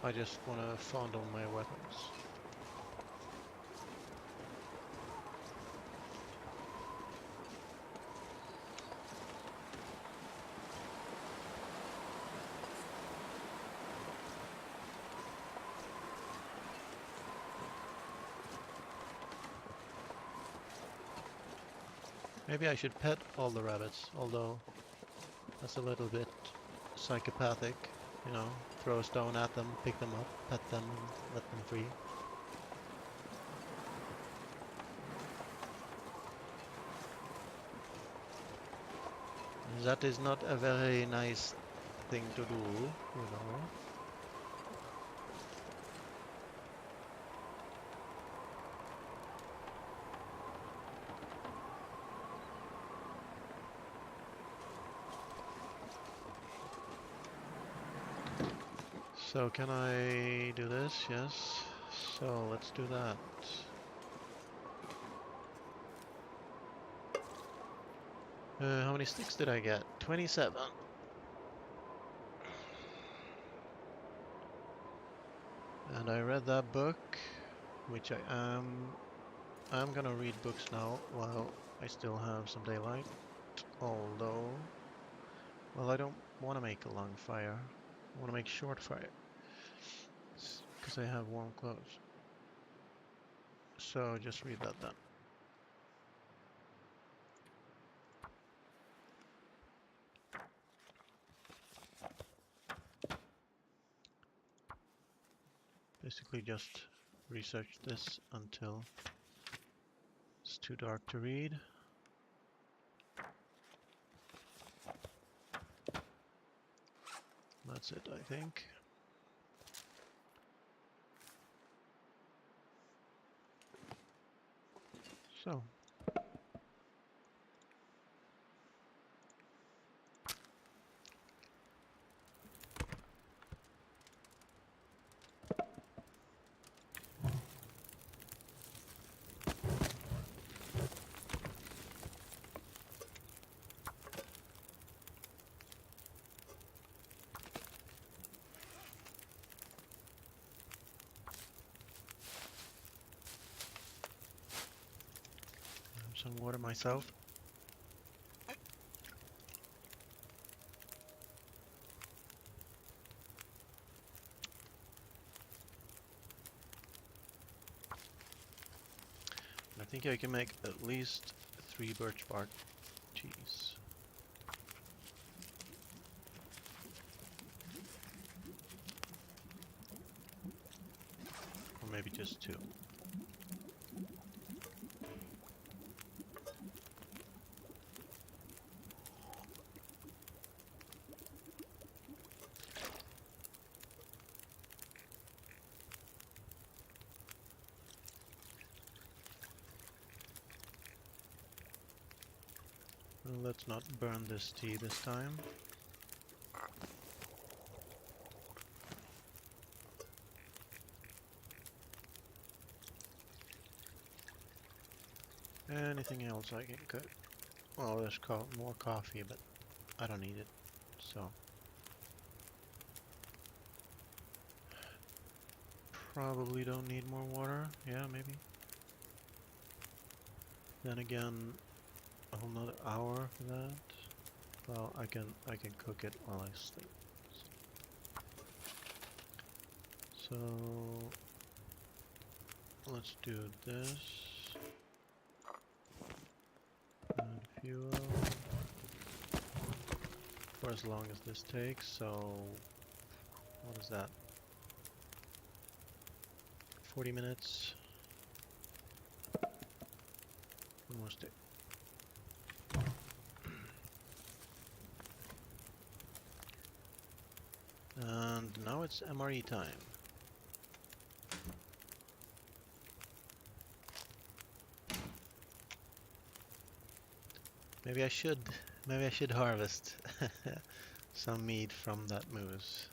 S1: I just want to fondle my weapons. Maybe I should pet all the rabbits, although that's a little bit psychopathic, throw a stone at them, pick them up, pet them, and let them free. That is not a very nice thing to do. So can I do this? Yes. So let's do that. How many sticks did I get? 27. And I read that book, which I'm gonna read books now while I still have some daylight. Although, well, I don't want to make a long fire. I want to make short fire. Because I have warm clothes. So just read that then. Basically just research this until it's too dark to read. That's it, I think. So. some water myself. I think I can make at least 3 birch bark cheese. Or maybe just 2. Well, let's not burn this tea this time. Anything else I can cook? Well, there's more coffee, but I don't need it, so. Probably don't need more water. Yeah, maybe. Then again, a whole nother hour for that. Well, I can cook it while I sleep. So let's do this. Add fuel for as long as this takes. So what is that? 40 minutes. Almost it. And now it's MRE time. Maybe I should harvest some meat from that moose.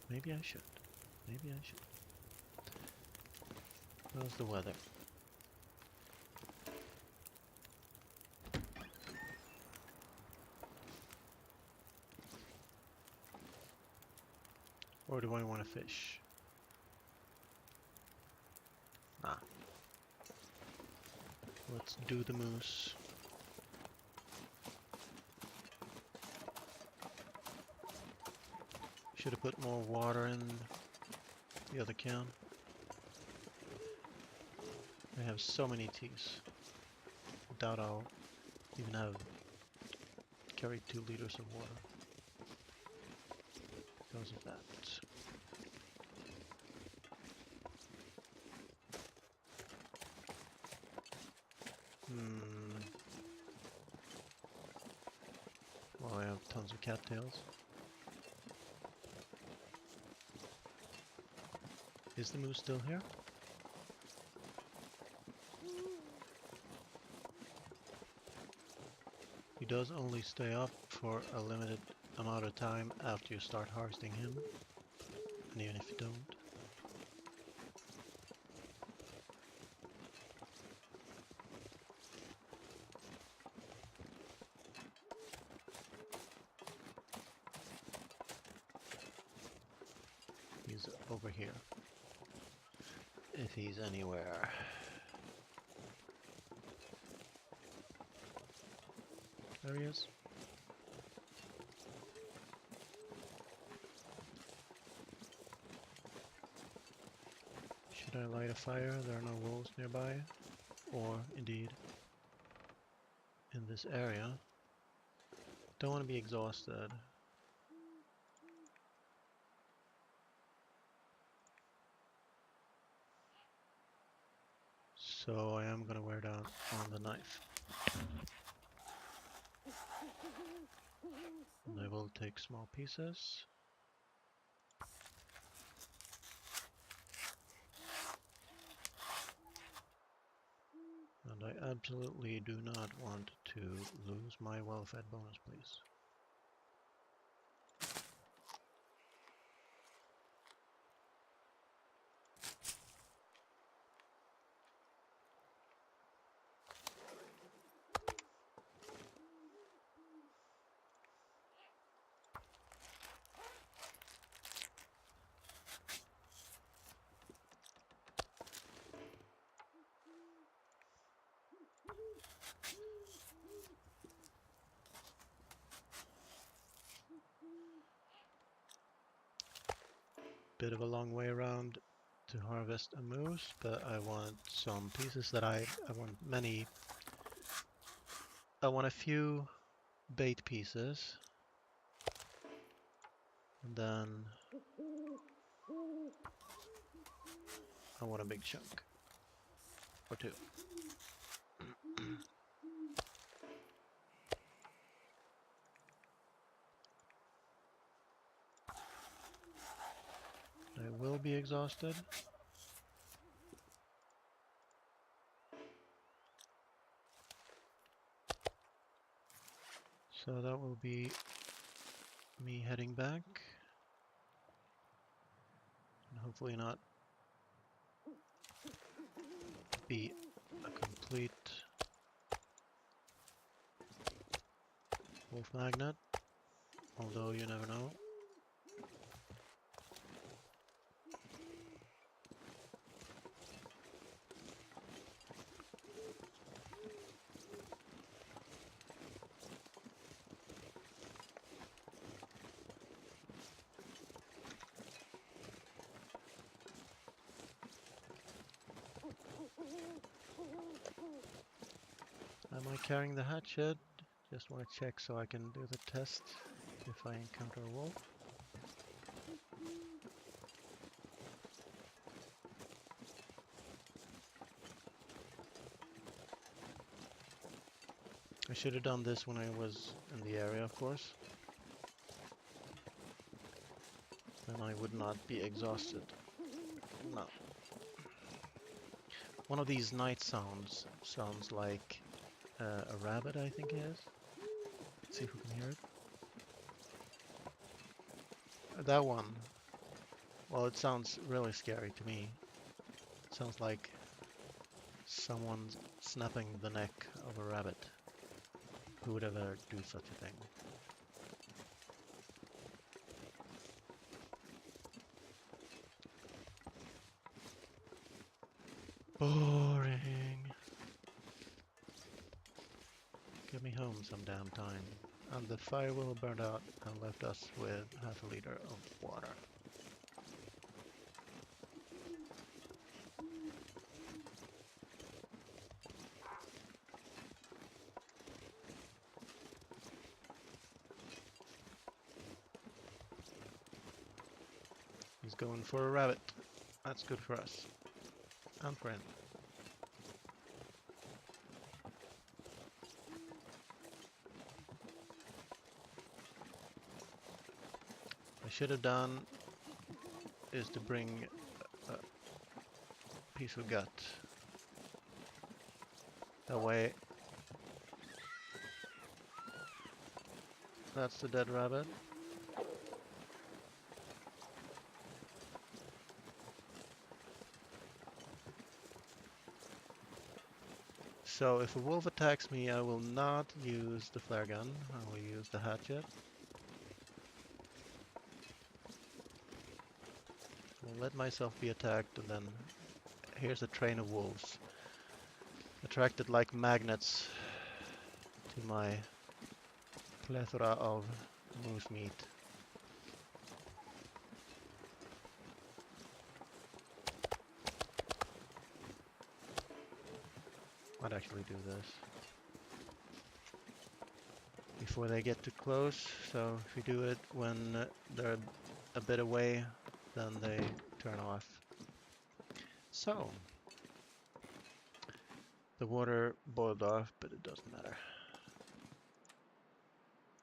S1: Maybe I should. How's the weather? Or do I want to fish? Nah. Let's do the moose. Should have put more water in the other can. I have so many teas. Doubt I'll even have carried 2 liters of water because of that. Well, I have tons of cattails. Is the moose still here? He does only stay up for a limited amount of time after you start harvesting him, and even if you don't. He's over here. If he's anywhere. There he is. Should I light a fire? There are no wolves nearby. Or, indeed, in this area. Don't want to be exhausted. So I am going to wear down on the knife. And I will take small pieces. And I absolutely do not want to lose my well-fed bonus, please. bit of a long way around to harvest a moose, but I want some pieces that I want a few bait pieces, and then I want a big chunk or two. I will be exhausted. So that will be me heading back. And hopefully not be a complete wolf magnet, although you never know. Am I carrying the hatchet? Just want to check so I can do the test if I encounter a wolf. I should have done this when I was in the area, of course. Then I would not be exhausted. No. One of these night sounds sounds like a rabbit, I think it is. Let's see if we can hear it. That one. Well, it sounds really scary to me. It sounds like someone snapping the neck of a rabbit. Who would ever do such a thing? Boring. Get me home some damn time. And the fire will have burned out and left us with half a liter of water. He's going for a rabbit. That's good for us. And for him. I should have done is to bring a piece of gut. That way, that's the dead rabbit. So if a wolf attacks me, I will not use the flare gun. I will use the hatchet. I'll let myself be attacked, and then here's a train of wolves. Attracted like magnets to my plethora of moose meat. Might actually do this before they get too close. So if you do it when they're a bit away, then they turn off. So the water boiled off, but it doesn't matter.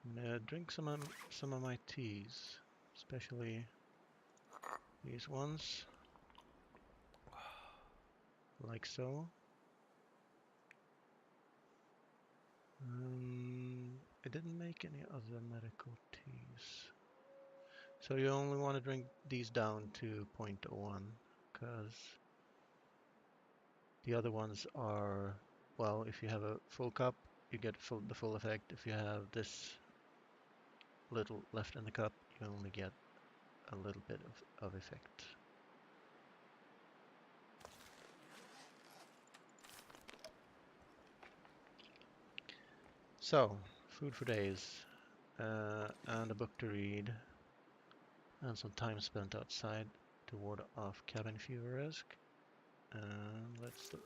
S1: I'm gonna drink some of my teas, especially these ones, like so. I didn't make any other medical teas. So you only want to drink these down to 0.01, because the other ones are, well, if you have a full cup, you get the full effect. If you have this little left in the cup, you only get a little bit of effect. So, food for days, and a book to read, and some time spent outside. to ward off cabin fever risk. And let's do.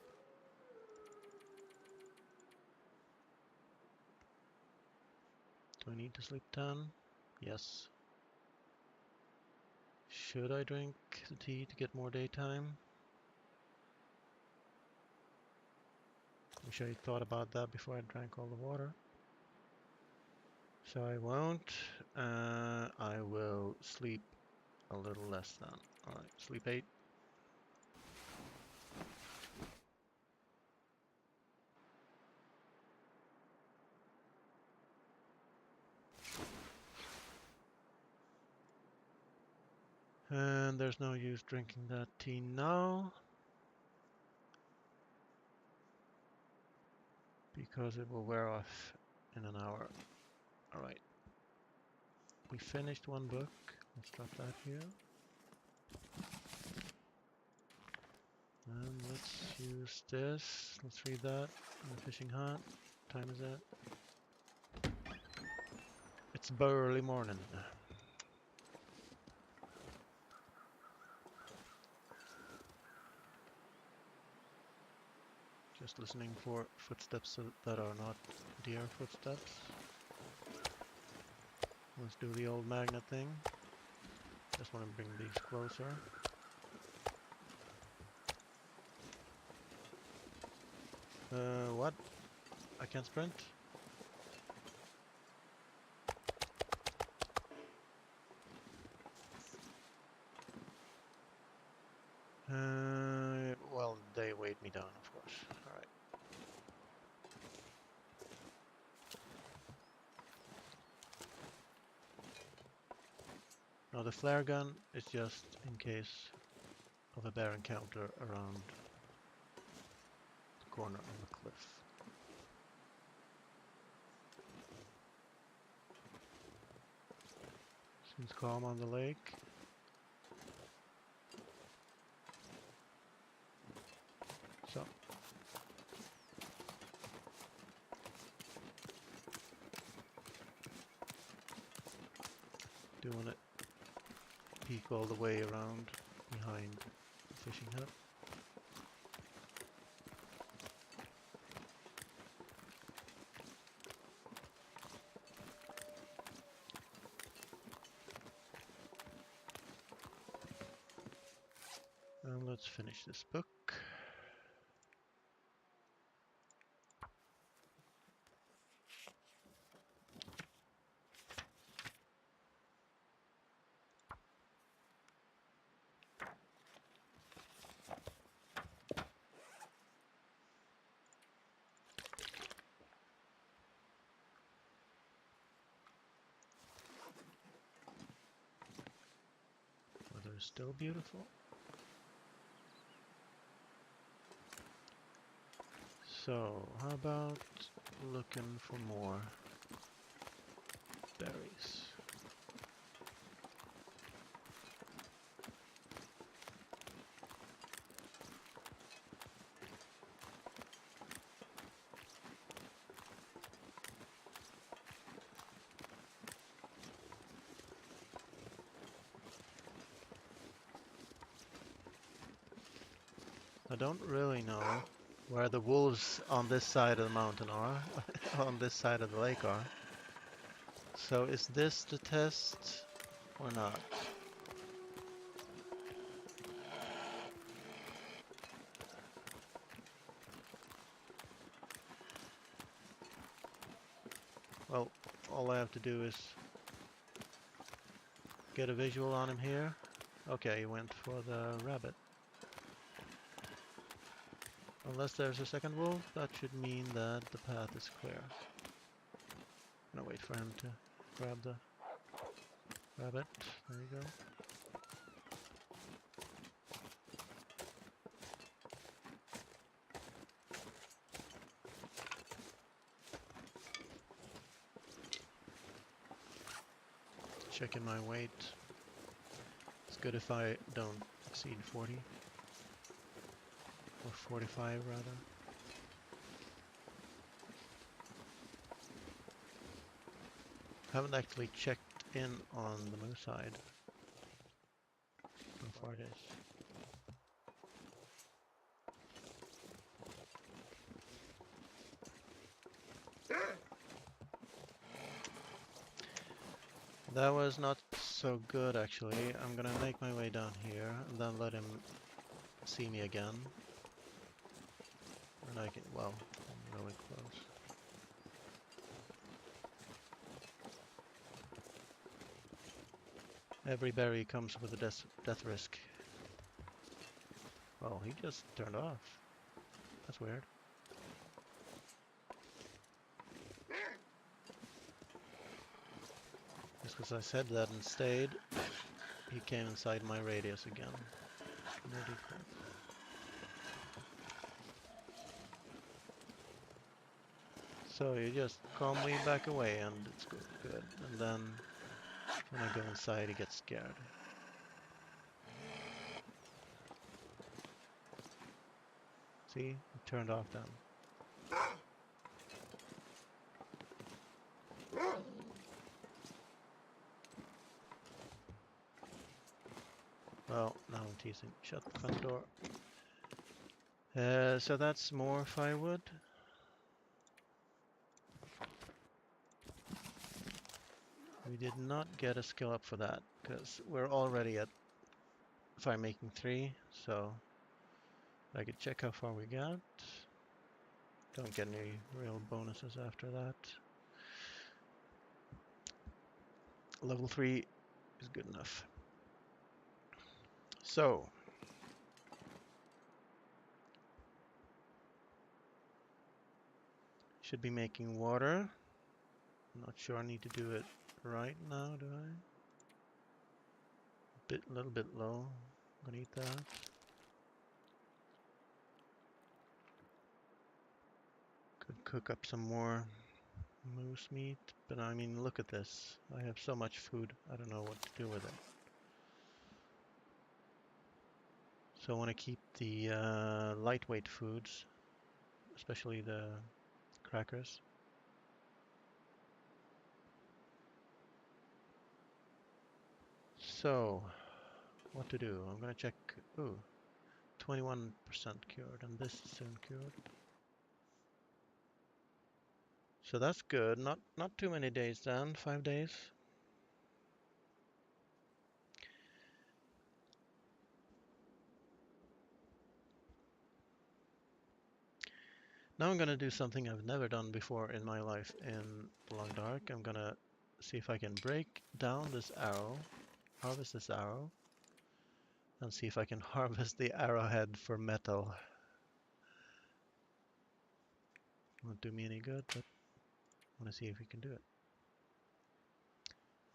S1: Do I need to sleep 10? Yes. Should I drink the tea to get more daytime? Wish I thought about that before I drank all the water. So I won't. I will sleep a little less than. Alright, sleep 8. And there's no use drinking that tea now, because it will wear off in an hour. Alright. We finished one book. Let's drop that here. And let's use this. Let's read that in the fishing hut. What time is it? It's early morning. Just listening for footsteps that are not deer footsteps. Let's do the old magnet thing. Just want to bring these closer. What? I can't sprint? Well, they weighed me down, of course. Alright. Now the flare gun is just in case of a bear encounter around the corner of the cliff. Seems calm on the lake. So. Do want to peek all the way around behind the fishing hut. And let's finish this book. Weather is still beautiful. So, how about looking for more berries? I don't really know where the wolves on this side of the mountain are, on this side of the lake are. So is this the test or not? Well, all I have to do is get a visual on him here. Okay, he went for the rabbit. Unless there's a second wolf, that should mean that the path is clear. I'm gonna wait for him to grab the rabbit. There you go. Checking my weight. It's good if I don't exceed 40. Or 45 rather. Haven't actually checked in on the moose side, far it is. That was not so good, actually. I'm gonna make my way down here and then let him see me again. And I can, well, I'm really close. Every berry comes with a death risk. Oh, he just turned off. That's weird. Just because I said that and stayed, he came inside my radius again. No default. So you just calmly back away and it's good. And then when I go inside, he gets scared. See? He turned off then. Well, now I'm teasing. Shut the front door. So that's more firewood. We did not get a skill up for that, because we're already at fire making 3, so I could check how far we got. Don't get any real bonuses after that. Level 3 is good enough. So, should be making water. I'm not sure I need to do it right now, do I? Little bit low. I'm gonna eat that. Could cook up some more moose meat, but I mean, look at this. I have so much food, I don't know what to do with it. So I want to keep the lightweight foods, especially the crackers. So, what to do? I'm gonna check. Ooh, 21% cured, and this is soon cured. So that's good. Not too many days then. 5 days. Now I'm gonna do something I've never done before in my life in the Long Dark. I'm gonna see if I can break down this arrow, harvest this arrow, and see if I can harvest the arrowhead for metal. Won't do me any good, but I want to see if we can do it.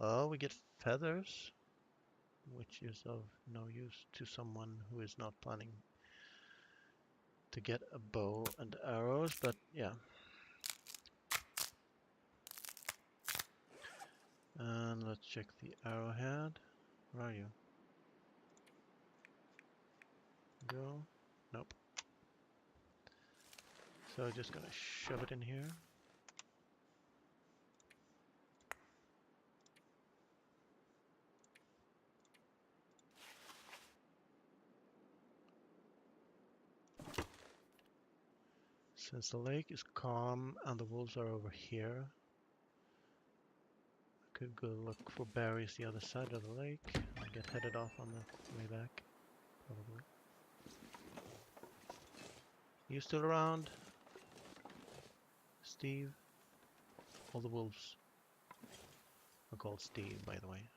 S1: Oh, we get feathers, which is of no use to someone who is not planning to get a bow and arrows, but yeah. And let's check the arrowhead. Where are you? Go. Nope. So just gonna shove it in here. Since the lake is calm and the wolves are over here, I could go look for berries the other side of the lake and get headed off on the way back, probably. You still around? Steve? All the wolves are called Steve, by the way.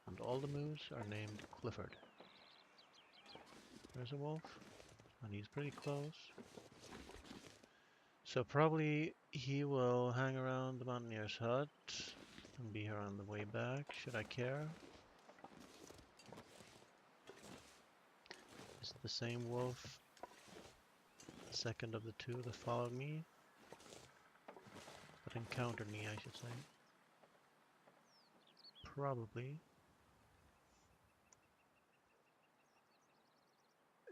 S1: And all the moose are named Clifford. There's a wolf, and he's pretty close. So probably he will hang around the mountaineer's hut and be here on the way back. Should I care? Is it the same wolf? The second of the two that followed me? That encountered me, I should say. Probably.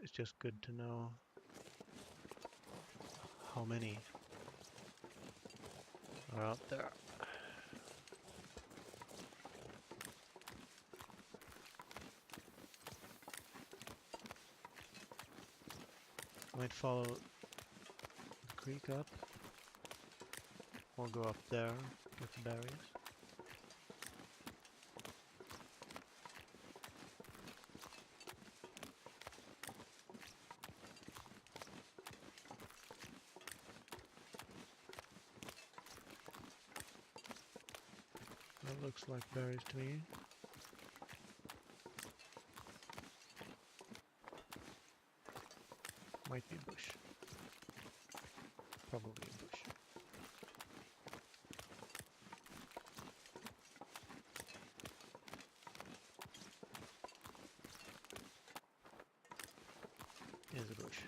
S1: It's just good to know how many are out there. Might follow the creek up, or go up there with the berries. That looks like berries to me. Might be a bush. Probably a bush. Is a bush.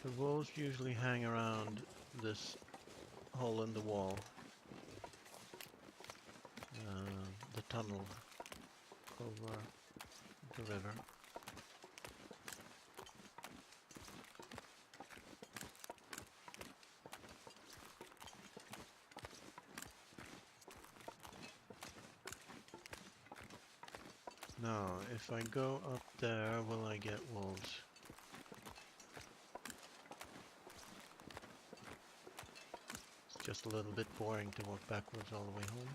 S1: The wolves usually hang around this hole in the wall, the tunnel over the river. Now, if I go up there, will I get wolves? It's just a little bit boring to walk backwards all the way home.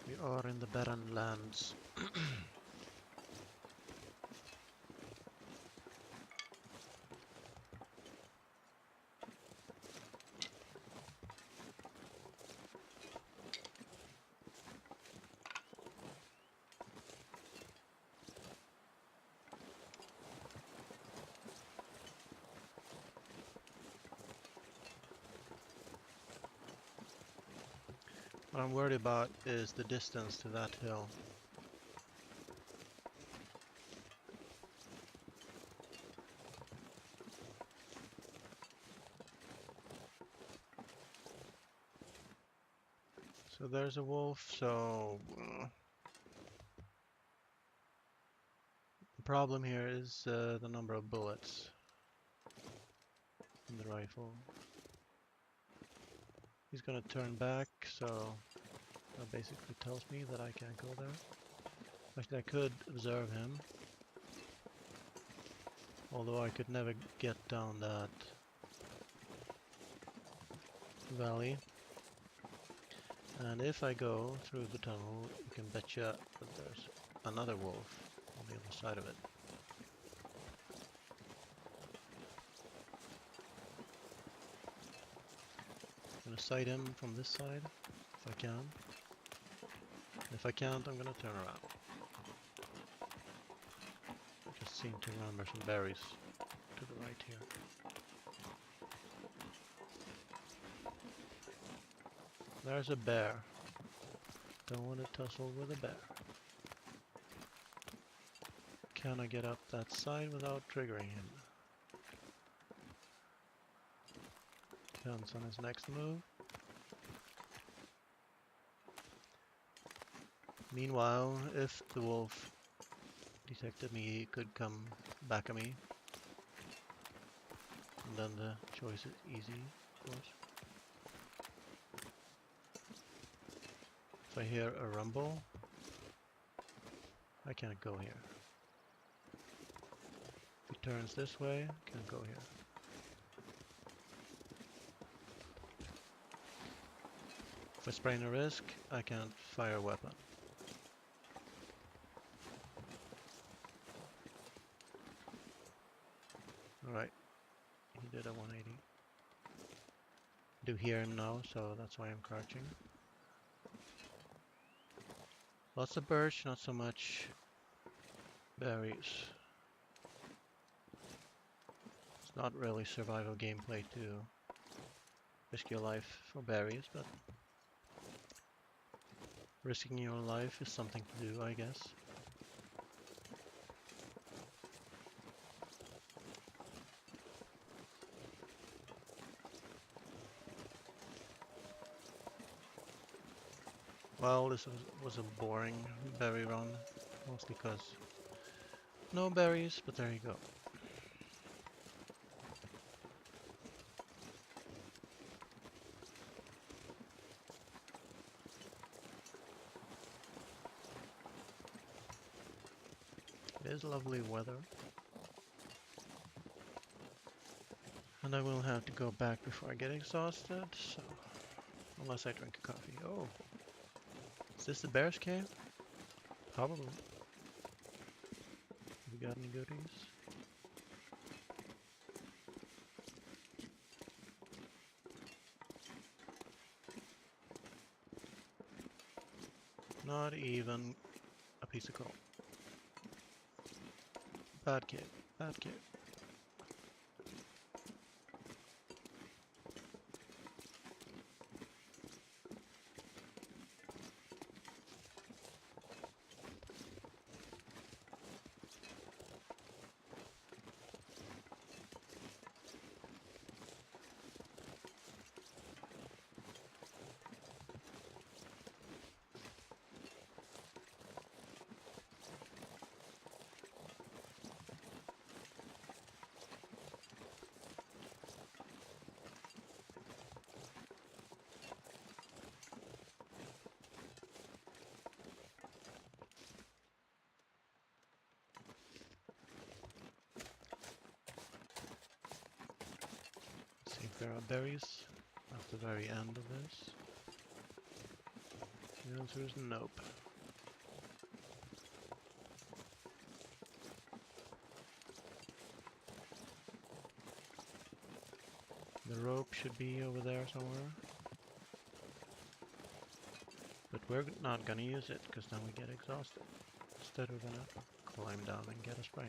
S1: We are in the barren lands. What I'm worried about is the distance to that hill. So there's a wolf, so the problem here is the number of bullets in the rifle. He's gonna turn back, so that basically tells me that I can't go there. Actually, I could observe him, although I could never get down that valley. And if I go through the tunnel, you can betcha that there's another wolf on the other side of it. I'm gonna sight him from this side, if I can. If I can't, I'm gonna turn around. I just seem to remember some berries to the right here. There's a bear. Don't want to tussle with a bear. Can I get up that side without triggering him? Depends on his next move. Meanwhile, if the wolf detected me, he could come back at me. And then the choice is easy, of course. If I hear a rumble, I can't go here. If he turns this way, I can't go here. If I sprain a risk, I can't fire a weapon. Alright, he did a 180. Do hear him now, so that's why I'm crouching. Lots of birch, not so much berries. It's not really survival gameplay to risk your life for berries, but risking your life is something to do, I guess. Well, this was a boring berry run, mostly because no berries, but there you go. It is lovely weather. And I will have to go back before I get exhausted, so... Unless I drink a coffee. Oh! Is this the bear's cave? Probably. Have we got any goodies? Not even a piece of coal. Bad cave. Bad cave. See if there are berries at the very end of this. The answer is nope. The rope should be over there somewhere. But we're not gonna use it, because then we get exhausted. Instead we're gonna climb down and get a sprain.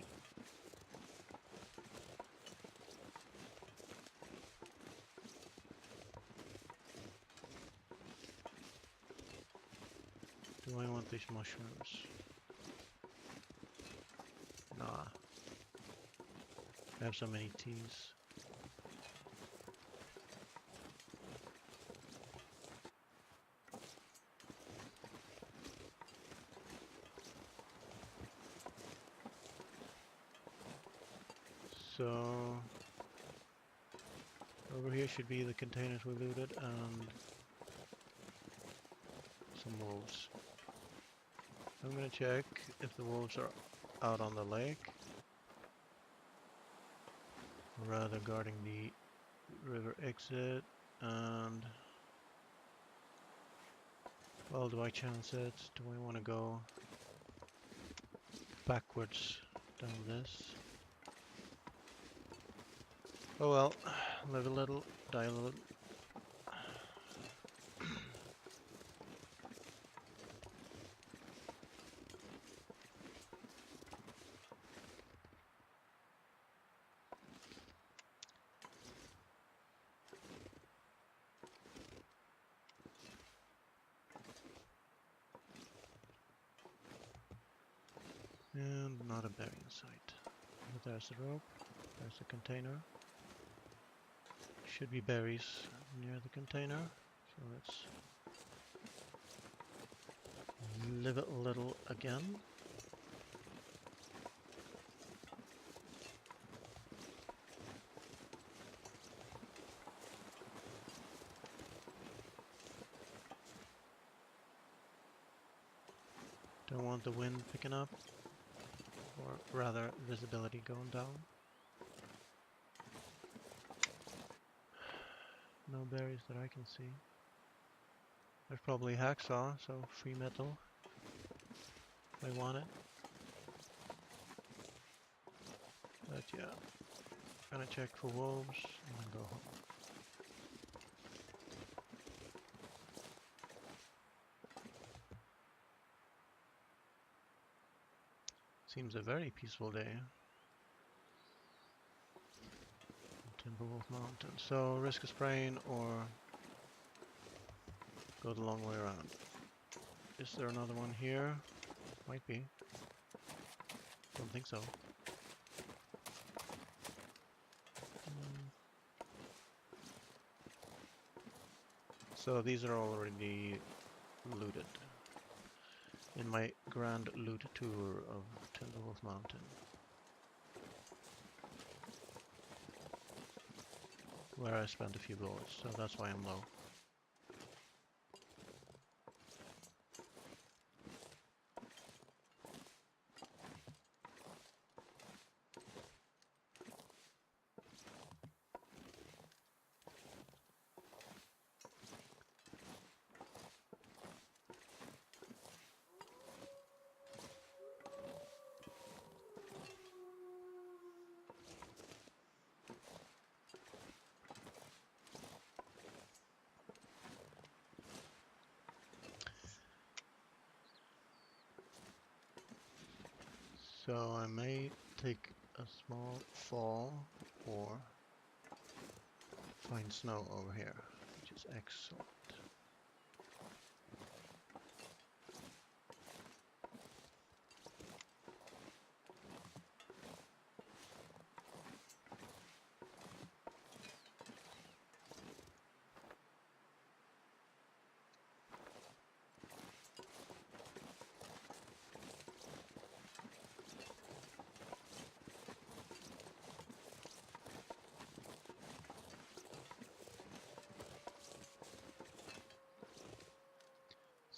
S1: Do I want these mushrooms? Nah. I have so many teas. So over here should be the containers we looted and some wolves. I'm gonna check if the wolves are out on the lake, or rather guarding the river exit. And well, do I chance it? Do I want to go backwards down this? Oh well, live a little, die a little. And not a berry in sight. But there's the rope, there's the container. Should be berries near the container, so let's live it a little again. Don't want the wind picking up, or rather visibility going down. No berries that I can see. There's probably hacksaw, so free metal if I want it. But yeah, gonna check for wolves and then go home. Seems a very peaceful day. Timberwolf Mountain. So risk a sprain or go the long way around. Is there another one here? Might be. Don't think so. So these are already looted in my grand loot tour of Timberwolf Mountain, where I spent a few bullets, so that's why I'm low. So I may take a small fall or find snow over here, which is excellent.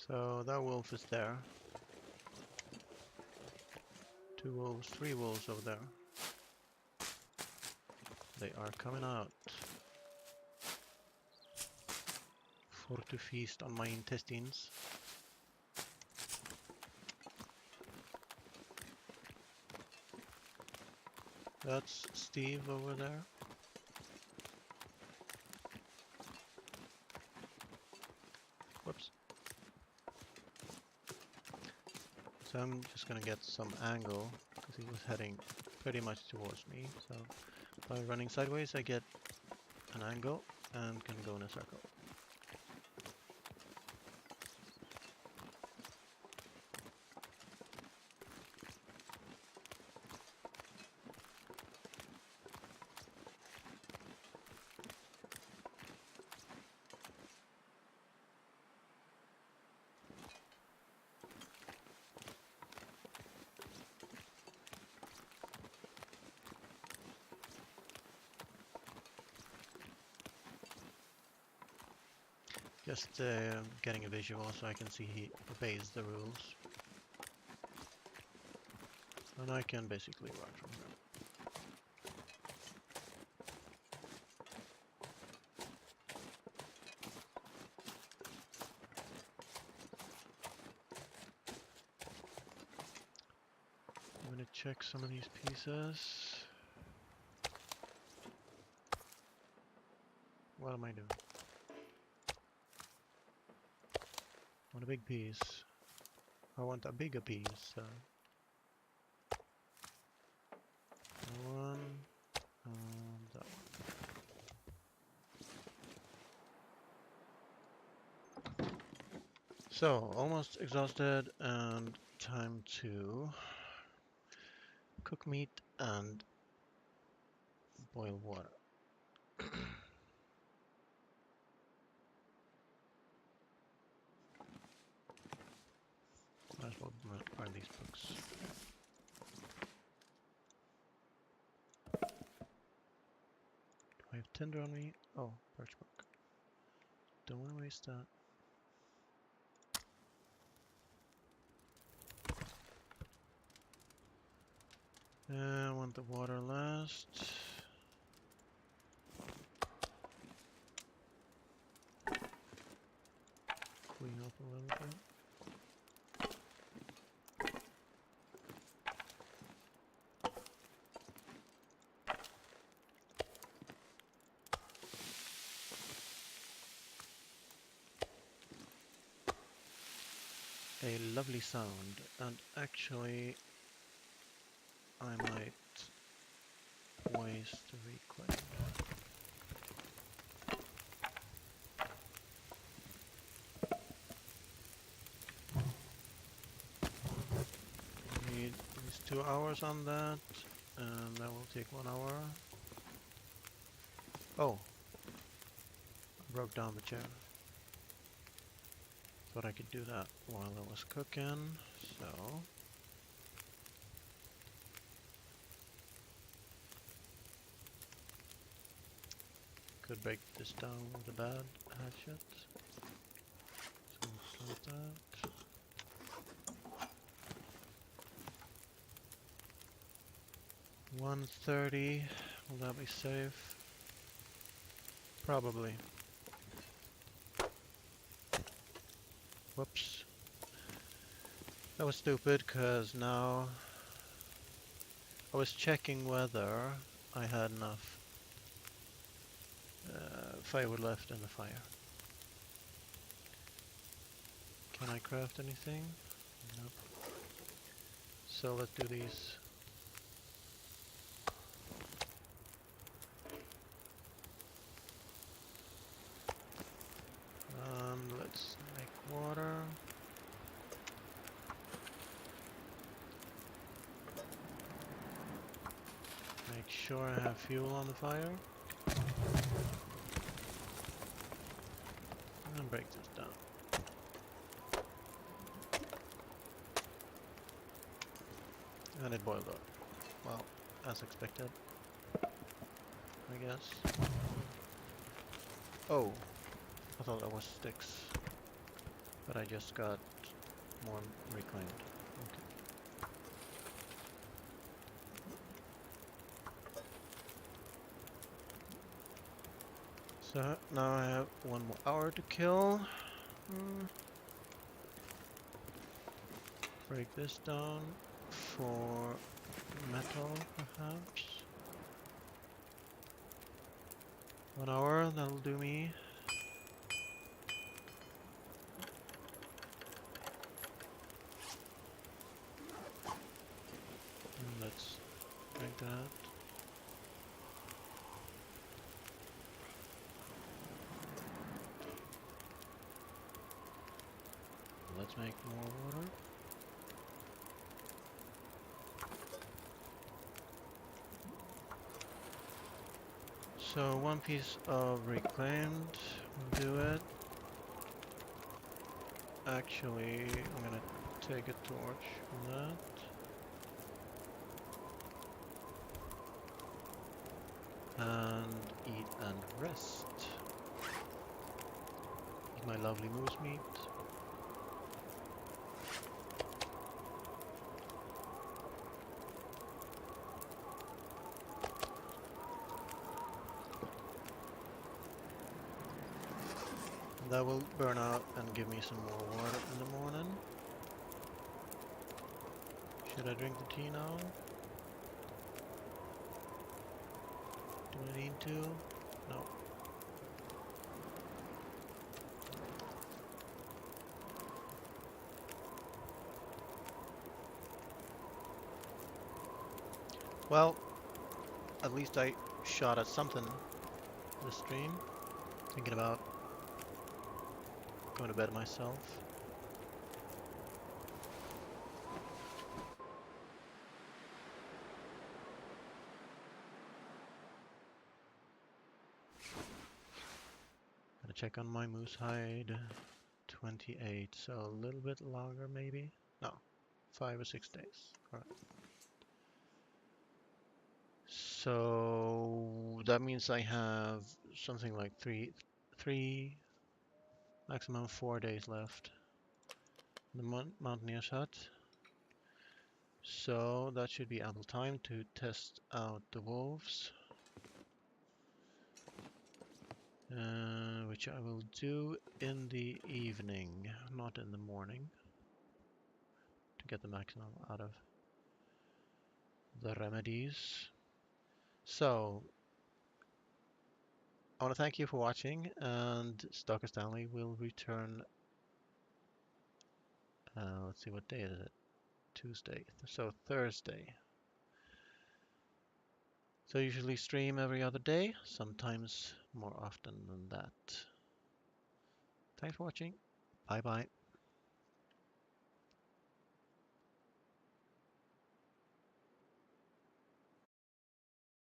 S1: So that wolf is there. 2 wolves, 3 wolves over there. They are coming out for to feast on my intestines. That's Steve over there. Whoops. So I'm just gonna get some angle because he was heading pretty much towards me. So by running sideways I get an angle and can go in a circle. Just getting a visual so I can see he obeys the rules. And I can basically run from here. I'm gonna check some of these pieces. What am I doing? I want a big piece. I want a bigger piece. One and that one. So, almost exhausted and time to cook meat and boil water. Might as well find these books. Do I have tinder on me? Oh, birch bark. Don't want to waste that. want the water last. Clean up a little bit. A lovely sound, and actually I might waste the reclaim. Need at least 2 hours on that, and that will take 1 hour. Oh, I broke down the chair. Thought I could do that while I was cooking, so could break this down with a bad hatchet. So we'll close that. 130. Will that be safe? Probably. Whoops. That was stupid, because now I was checking whether I had enough firewood left in the fire. Can I craft anything? Nope. So let's do these. Let's make water. Make sure I have fuel on the fire. And break this down. And it boiled up. Well, as expected, I guess. Oh, I thought that was sticks. But I just got more reclaimed. Okay. So now I have 1 more hour to kill. Break this down for metal, perhaps. 1 hour, that'll do me. And let's break that. Let's make more water. So 1 piece of reclaimed will do it. Actually, I'm gonna take a torch from that. And eat and rest. Eat my lovely moose meat. That will burn out and give me some more water in the morning. Should I drink the tea now? Do I need to? No. Well, at least I shot at something this stream. Thinking about going to bed myself. Gotta check on my moose hide. 28, so a little bit longer maybe? No, 5 or 6 days. Alright. So that means I have something like three, maximum 4 days left. The Mountaineer's hut. So that should be ample time to test out the wolves. Which I will do in the evening, not in the morning, to get the maximum out of the remedies. So, I want to thank you for watching, and Stalker Stanley will return, let's see, what day is it? Tuesday, so Thursday. So usually stream every other day, sometimes more often than that. Thanks for watching. Bye bye.